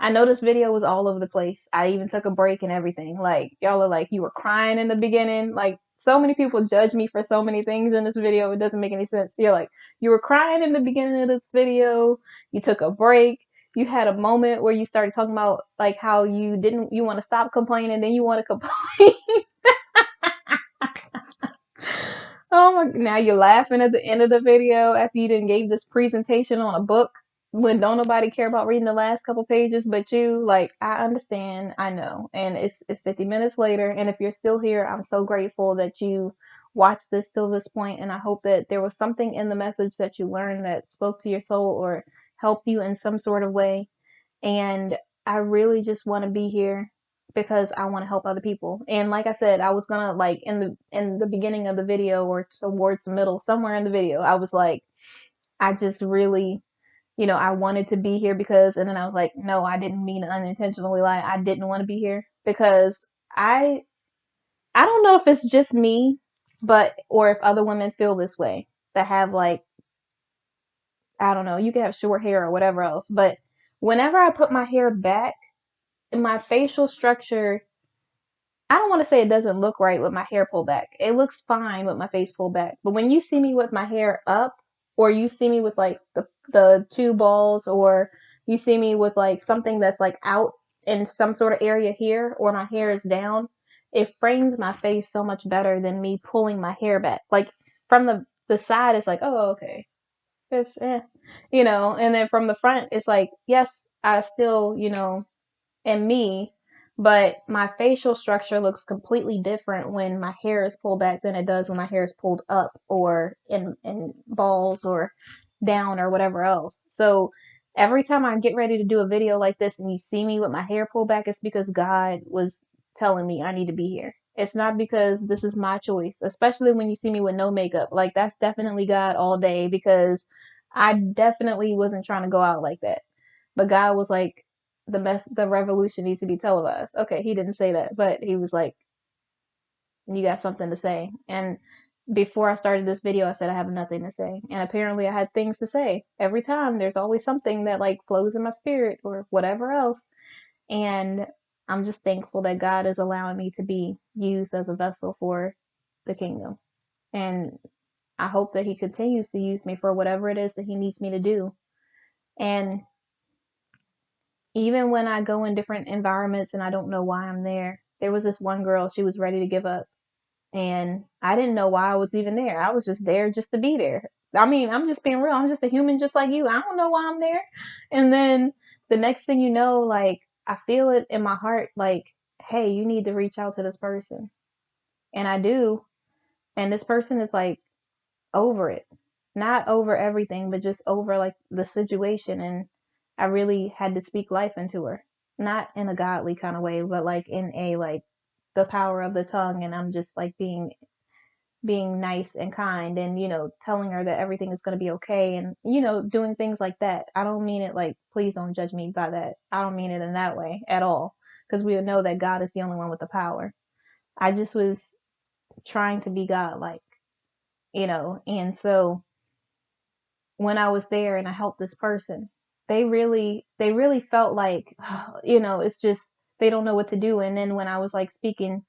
I know this video was all over the place. I even took a break and everything. Like, y'all are like, you were crying in the beginning. Like, so many people judge me for so many things in this video. It doesn't make any sense. You're like, you were crying in the beginning of this video. You took a break. You had a moment where you started talking about like how you want to stop complaining, then you want to complain. Oh my, now you're laughing at the end of the video after you didn't gave this presentation on a book when don't nobody care about reading the last couple pages but you. Like, I understand, I know. And it's 50 minutes later, and if you're still here, I'm so grateful that you watched this till this point, and I hope that there was something in the message that you learned that spoke to your soul or helped you in some sort of way. And I really just want to be here because I want to help other people. And like I said, I was gonna like in the beginning of the video or towards the middle, somewhere in the video, I was like, I just really, I wanted to be here because, and then I was like, no, I didn't mean to unintentionally lie. I didn't want to be here because I I don't know if it's just me, but or if other women feel this way that have like, I don't know, you can have short hair or whatever else, but whenever I put my hair back, my facial structure, I don't want to say it doesn't look right with my hair pulled back. It looks fine with my face pulled back. But when you see me with my hair up, or you see me with like the two balls, or you see me with like something that's like out in some sort of area here, or my hair is down, it frames my face so much better than me pulling my hair back. Like from the side, it's like, oh, okay. It's and then from the front, it's like, yes, I still, and me, but my facial structure looks completely different when my hair is pulled back than it does when my hair is pulled up or in balls or down or whatever else. So every time I get ready to do a video like this and you see me with my hair pulled back, it's because God was telling me I need to be here. It's not because this is my choice, especially when you see me with no makeup. Like, that's definitely God all day because I definitely wasn't trying to go out like that. But God was like, the revolution needs to be televised. Okay, he didn't say that, but he was like, you got something to say. And before I started this video, I said I have nothing to say. And apparently I had things to say. Every time there's always something that like flows in my spirit or whatever else. And I'm just thankful that God is allowing me to be used as a vessel for the kingdom. And I hope that he continues to use me for whatever it is that he needs me to do. And even when I go in different environments and I don't know why I'm there, there was this one girl, she was ready to give up. And I didn't know why I was even there. I was just there just to be there. I mean, I'm just being real. I'm just a human just like you. I don't know why I'm there. And then the next thing you know, like, I feel it in my heart, like, hey, you need to reach out to this person. And I do. And this person is like, over it. Not over everything, but just over like the situation. And I really had to speak life into her. Not in a godly kind of way, but like in a like the power of the tongue. And I'm just like being nice and kind and telling her that everything is going to be okay and doing things like that. I don't mean it like, please don't judge me by that. I don't mean it in that way at all, because we know that God is the only one with the power. I just was trying to be God like, and so when I was there and I helped this person, they really felt like, it's just they don't know what to do. And then when I was like speaking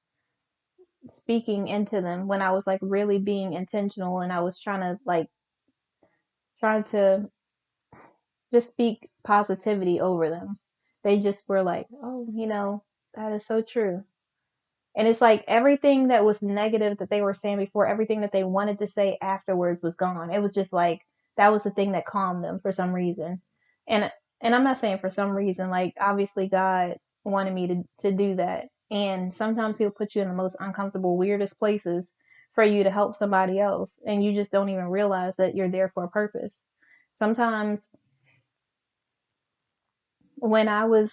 into them, when I was like really being intentional and I was trying to just speak positivity over them, they just were like, oh, that is so true. And it's like everything that was negative that they were saying before, everything that they wanted to say afterwards was gone. It was just like that was the thing that calmed them for some reason. And and I'm not saying for some reason, like obviously God wanted me to do that. And sometimes he'll put you in the most uncomfortable, weirdest places for you to help somebody else. And you just don't even realize that you're there for a purpose. Sometimes when I was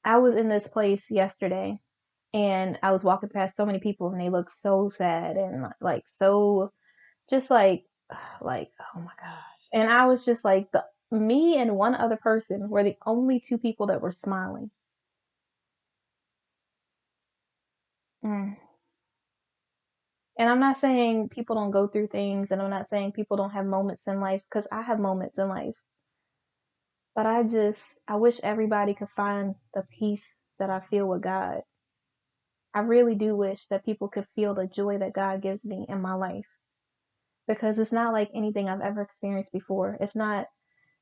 in this place yesterday and I was walking past so many people and they looked so sad and like so just like oh my gosh. And I was just like the me and one other person were the only two people that were smiling. Mm. And I'm not saying people don't go through things and I'm not saying people don't have moments in life because I have moments in life. But I wish everybody could find the peace that I feel with God. I really do wish that people could feel the joy that God gives me in my life, because it's not like anything I've ever experienced before. It's not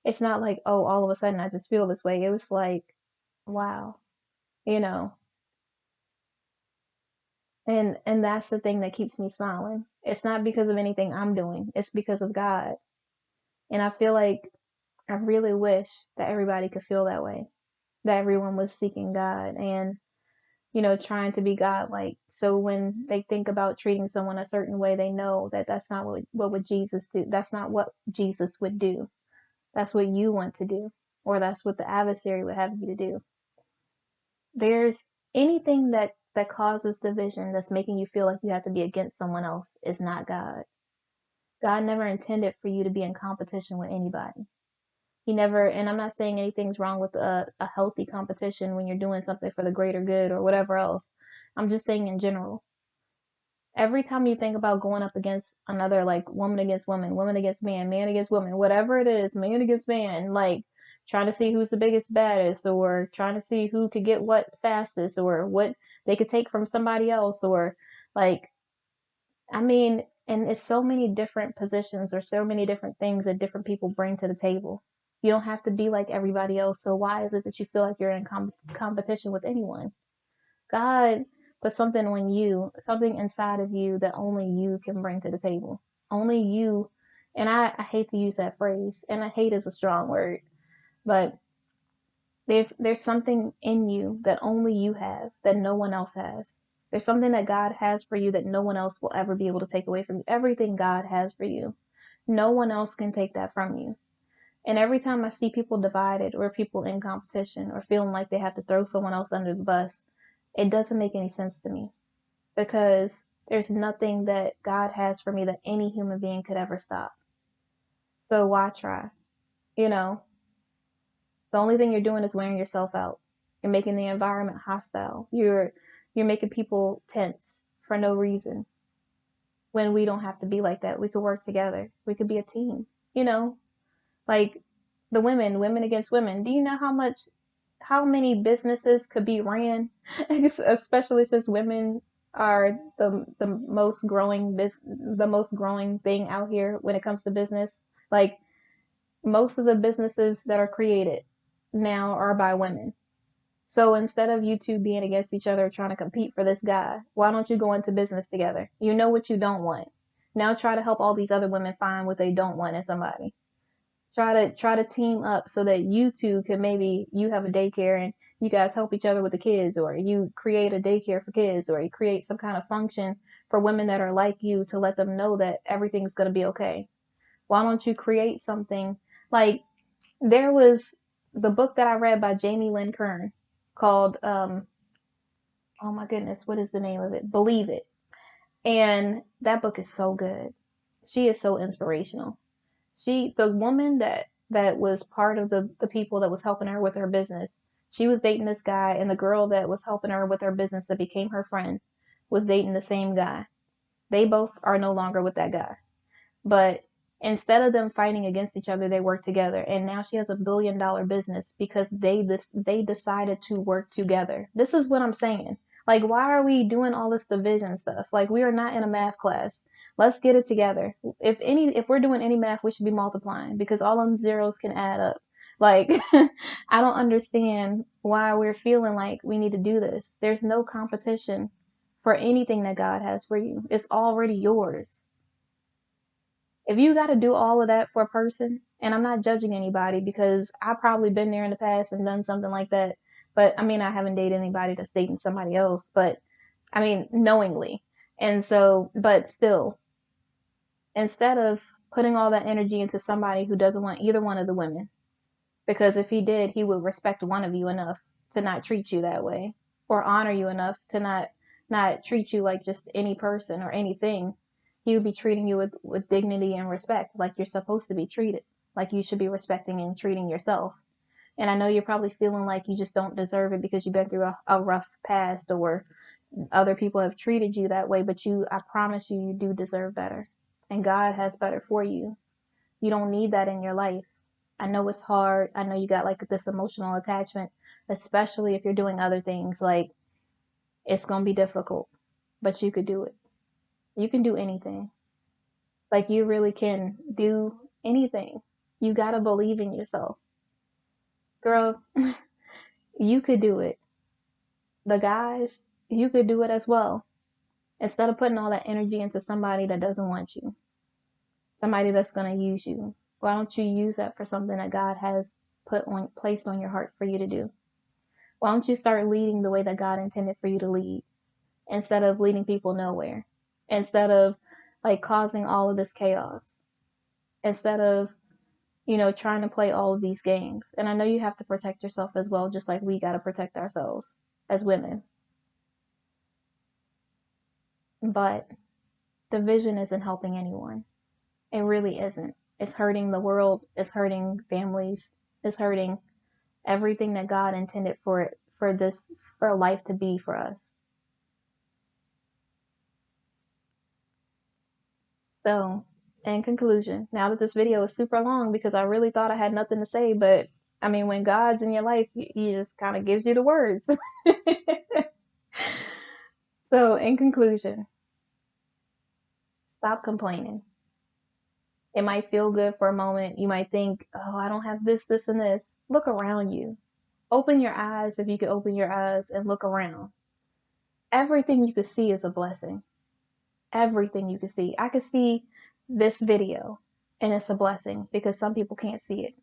like, oh, all of a sudden I just feel this way. It was like, wow, you know. And that's the thing that keeps me smiling. It's not because of anything I'm doing. It's because of God. And I feel like I really wish that everybody could feel that way. That everyone was seeking God and, trying to be God-like. So when they think about treating someone a certain way, they know that that's not what would Jesus do. That's not what Jesus would do. That's what you want to do, or that's what the adversary would have you to do. There's anything that causes division, that's making you feel like you have to be against someone else, is not God. God never intended for you to be in competition with anybody. He never, and I'm not saying anything's wrong with a healthy competition when you're doing something for the greater good or whatever else. I'm just saying in general. Every time you think about going up against another, like woman against woman, woman against man, man against woman, whatever it is, man against man, like trying to see who's the biggest, baddest, or trying to see who could get what fastest, or what they could take from somebody else, or like, I mean, and it's so many different positions or so many different things that different people bring to the table. You don't have to be like everybody else. So why is it that you feel like you're in competition with anyone? God put something on you, something inside of you that only you can bring to the table. Only you. And I hate to use that phrase, and I hate is a strong word, but there's something in you that only you have that no one else has. There's something that God has for you that no one else will ever be able to take away from you. Everything God has for you, no one else can take that from you. And every time I see people divided, or people in competition, or feeling like they have to throw someone else under the bus, it doesn't make any sense to me, because there's nothing that God has for me that any human being could ever stop. So why try? You know, the only thing you're doing is wearing yourself out. You're making the environment hostile. You're making people tense for no reason. When we don't have to be like that. We could work together. We could be a team. You know, like the women against women. Do you know how many businesses could be ran, especially since women are the most growing the most growing thing out here when it comes to business. Like, most of the businesses that are created now are by women. So instead of you two being against each other trying to compete for this guy, why don't you go into business together? You know what you don't want. Now try to help all these other women find what they don't want in somebody. Try to team up so that you two can, maybe you have a daycare and you guys help each other with the kids, or you create a daycare for kids, or you create some kind of function for women that are like you, to let them know that everything's going to be okay. Why don't you create something like, there was the book that I read by Jamie Lynn Kern called, oh my goodness, what is the name of it? Believe It. And that book is so good. She is so inspirational. The woman that was part of the people that was helping her with her business, she was dating this guy, and the girl that was helping her with her business, that became her friend, was dating the same guy. They both are no longer with that guy. But instead of them fighting against each other, they worked together. And now she has $1 billion business because they decided to work together. This is what I'm saying. Like, why are we doing all this division stuff? Like, we are not in a math class. Let's get it together. If we're doing any math, we should be multiplying, because all them zeros can add up. Like, I don't understand why we're feeling like we need to do this. There's no competition for anything that God has for you. It's already yours. If you got to do all of that for a person, and I'm not judging anybody, because I've probably been there in the past and done something like that. But I mean, I haven't dated anybody that's dating somebody else, but I mean, knowingly. And so, but still, instead of putting all that energy into somebody who doesn't want either one of the women, because if he did, he would respect one of you enough to not treat you that way, or honor you enough to not treat you like just any person or anything. He would be treating you with dignity and respect, like you're supposed to be treated, like you should be respecting and treating yourself. And I know you're probably feeling like you just don't deserve it because you've been through a rough past, or other people have treated you that way, but I promise you, you do deserve better. And God has better for you. You don't need that in your life. I know it's hard. I know you got like this emotional attachment, especially if you're doing other things. Like, it's going to be difficult, but you could do it. You can do anything. Like, you really can do anything. You got to believe in yourself. Girl, you could do it. The guys, you could do it as well. Instead of putting all that energy into somebody that doesn't want you, somebody that's going to use you, why don't you use that for something that God has placed on your heart for you to do? Why don't you start leading the way that God intended for you to lead, instead of leading people nowhere, instead of like causing all of this chaos, instead of, trying to play all of these games. And I know you have to protect yourself as well, just like we got to protect ourselves as women. But division isn't helping anyone. It really isn't. It's hurting the world. It's hurting families. It's hurting everything that God intended for life to be for us. So, in conclusion, now that this video is super long because I really thought I had nothing to say, but I mean, when God's in your life, He just kind of gives you the words. So, in conclusion, stop complaining. It might feel good for a moment. You might think, oh, I don't have this, this, and this. Look around you. Open your eyes if you could open your eyes and look around. Everything you could see is a blessing. Everything you could see. I could see this video and it's a blessing because some people can't see it.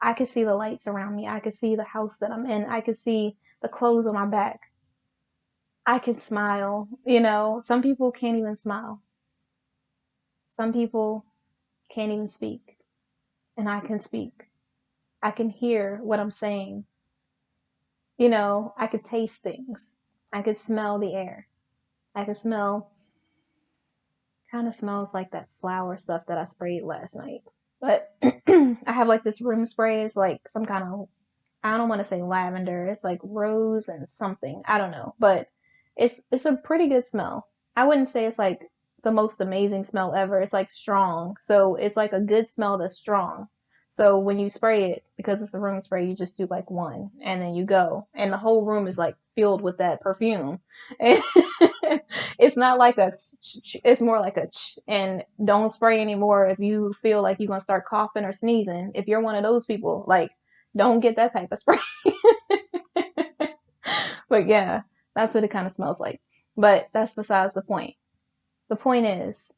I could see the lights around me. I could see the house that I'm in. I could see the clothes on my back. I can smile. Some people can't even smile. Some people can't even speak. And I can speak. I can hear what I'm saying. I could taste things. I could smell the air. I could smell, kind of smells like that flower stuff that I sprayed last night. But I have like this room spray. It's like some kind of, I don't want to say lavender. It's like rose and something. I don't know, but it's a pretty good smell. I wouldn't say it's like the most amazing smell ever. It's like strong. So it's like a good smell that's strong. So when you spray it, because it's a room spray, you just do like one and then you go. And the whole room is like filled with that perfume. And it's not like it's more like a and don't spray anymore if you feel like you're going to start coughing or sneezing. If you're one of those people, like, don't get that type of spray. But yeah, that's what it kind of smells like. But that's besides the point. The point is,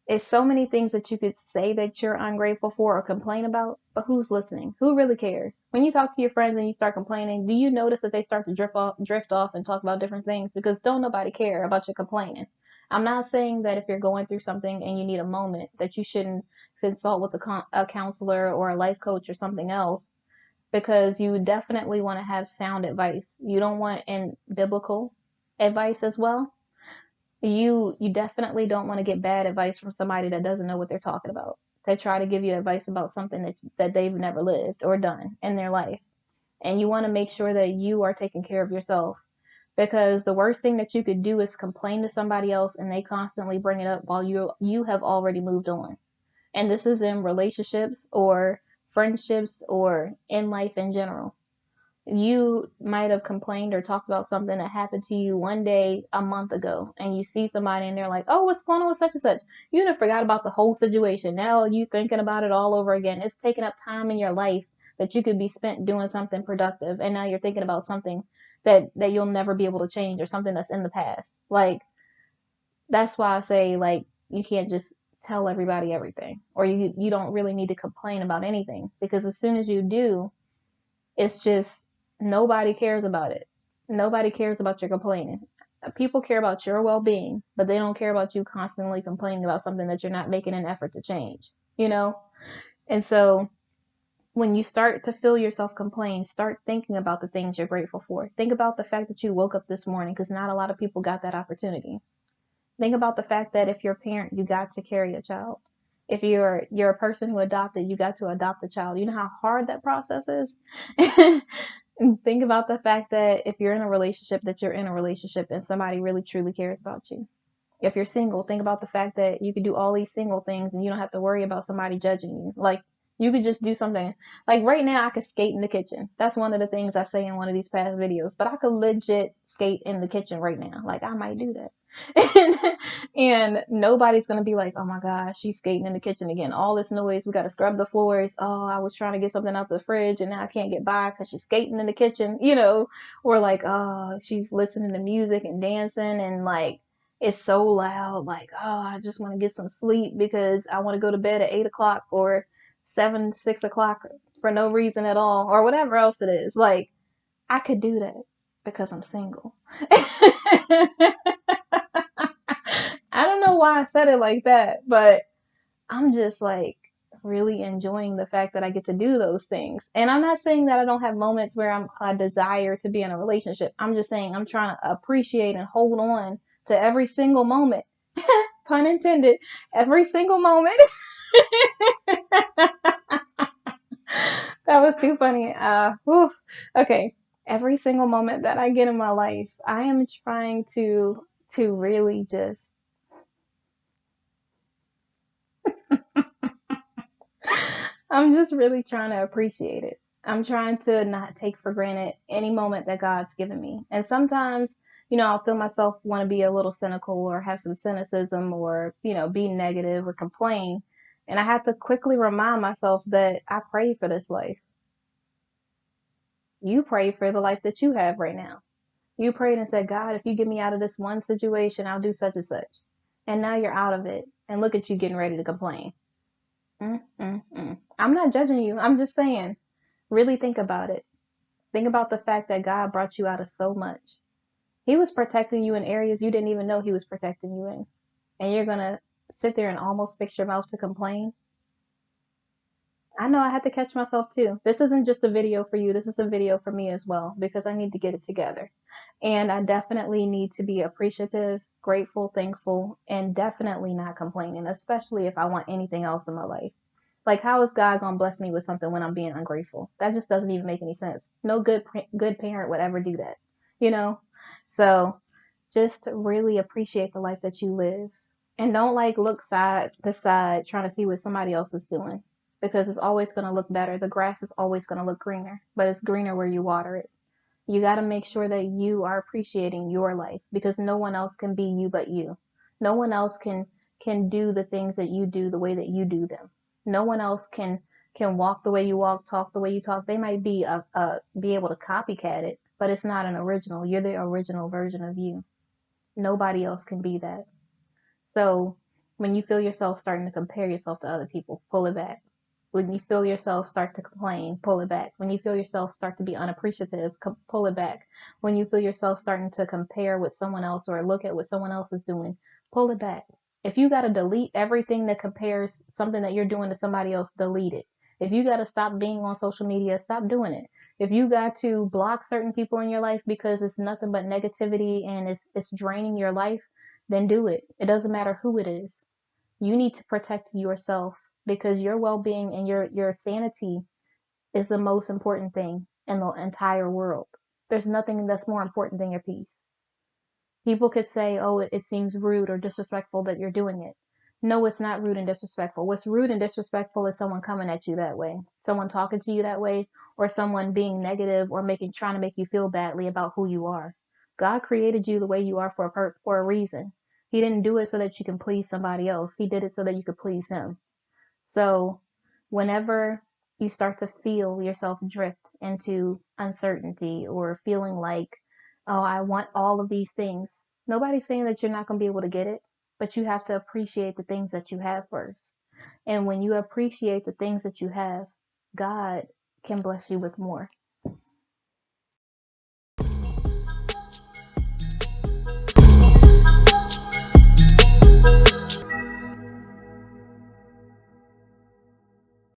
it's so many things that you could say that you're ungrateful for or complain about, but who's listening? Who really cares? When you talk to your friends and you start complaining, do you notice that they start to drift off and talk about different things? Because don't nobody care about your complaining. I'm not saying that if you're going through something and you need a moment that you shouldn't consult with a counselor or a life coach or something else, because you definitely want to have sound advice. You don't want in biblical advice as well. You definitely don't want to get bad advice from somebody that doesn't know what they're talking about. They try to give you advice about something that they've never lived or done in their life. And you want to make sure that you are taking care of yourself, because the worst thing that you could do is complain to somebody else and they constantly bring it up while you have already moved on. And this is in relationships or friendships or in life in general. You might have complained or talked about something that happened to you one day a month ago, and you see somebody and they're like, oh, what's going on with such and such? You have forgot about the whole situation. Now you thinking about it all over again. It's taking up time in your life that you could be spent doing something productive, and now you're thinking about something that you'll never be able to change, or something that's in the past. Like, that's why I say, like, you can't just tell everybody everything, or you don't really need to complain about anything, because as soon as you do, it's just nobody cares about it. Nobody cares about your complaining. People care about your well-being, but they don't care about you constantly complaining about something that you're not making an effort to change, you know? And so when you start to feel yourself complain, start thinking about the things you're grateful for. Think about the fact that you woke up this morning, because not a lot of people got that opportunity. Think about the fact that if you're a parent, you got to carry a child. If you're a person who adopted, you got to adopt a child. You know how hard that process is? And think about the fact that if you're in a relationship, that you're in a relationship and somebody really truly cares about you. If you're single, think about the fact that you can do all these single things and you don't have to worry about somebody judging you. Like, You could just do something. Like right now, I could skate in the kitchen. That's one of the things I say in one of these past videos. But I could legit skate in the kitchen right now. Like I might do that. And nobody's gonna be like, oh my gosh, she's skating in the kitchen again. All this noise, we gotta scrub the floors. Oh, I was trying to get something out the fridge and now I can't get by because she's skating in the kitchen, you know, or like, oh, she's listening to music and dancing and like it's so loud, like, oh, I just want to get some sleep because I want to go to bed at 8 o'clock or 6 o'clock for no reason at all, or whatever else it is. Like, I could do that because I'm single. I don't know why I said it like that, but I'm just like really enjoying the fact that I get to do those things. And I'm not saying that I don't have moments where I desire to be in a relationship. I'm just saying I'm trying to appreciate and hold on to every single moment. Pun intended, every single moment. That was too funny. Okay. Every single moment that I get in my life, I am trying to really just I'm just really trying to appreciate it. I'm trying to not take for granted any moment that God's given me. And sometimes, I'll feel myself want to be a little cynical or have some cynicism or, be negative or complain. And I have to quickly remind myself that I pray for this life. You pray for the life that you have right now. You prayed and said, God, if you get me out of this one situation, I'll do such and such. And now you're out of it. And look at you getting ready to complain. I'm not judging you. I'm just saying, really think about it. Think about the fact that God brought you out of so much. He was protecting you in areas you didn't even know He was protecting you in. And you're going to sit there and almost fix your mouth to complain. I know I had to catch myself too. This isn't just a video for you. This is a video for me as well because I need to get it together. And I definitely need to be appreciative, grateful, thankful, and definitely not complaining, especially if I want anything else in my life. Like, how is God going to bless me with something when I'm being ungrateful? That just doesn't even make any sense. No good parent would ever do that, you know? So just really appreciate the life that you live. And don't like look side to side trying to see what somebody else is doing because it's always going to look better. The grass is always going to look greener, but it's greener where you water it. You got to make sure that you are appreciating your life because no one else can be you but you. No one else can do the things that you do the way that you do them. No one else can walk the way you walk, talk the way you talk. They might be able to copycat it, but it's not an original. You're the original version of you. Nobody else can be that. So when you feel yourself starting to compare yourself to other people, pull it back. When you feel yourself start to complain, pull it back. When you feel yourself start to be unappreciative, pull it back. When you feel yourself starting to compare with someone else or look at what someone else is doing, pull it back. If you got to delete everything that compares something that you're doing to somebody else, delete it. If you got to stop being on social media, stop doing it. If you got to block certain people in your life because it's nothing but negativity and it's draining your life, then do it. It doesn't matter who it is. You need to protect yourself because your well-being and your sanity is the most important thing in the entire world. There's nothing that's more important than your peace. People could say, oh, it seems rude or disrespectful that you're doing it. No, it's not rude and disrespectful. What's rude and disrespectful is someone coming at you that way, someone talking to you that way, or someone being negative or trying to make you feel badly about who you are. God created you the way you are for a reason. He didn't do it so that you can please somebody else. He did it so that you could please Him. So whenever you start to feel yourself drift into uncertainty or feeling like, oh, I want all of these things, nobody's saying that you're not going to be able to get it, but you have to appreciate the things that you have first. And when you appreciate the things that you have, God can bless you with more.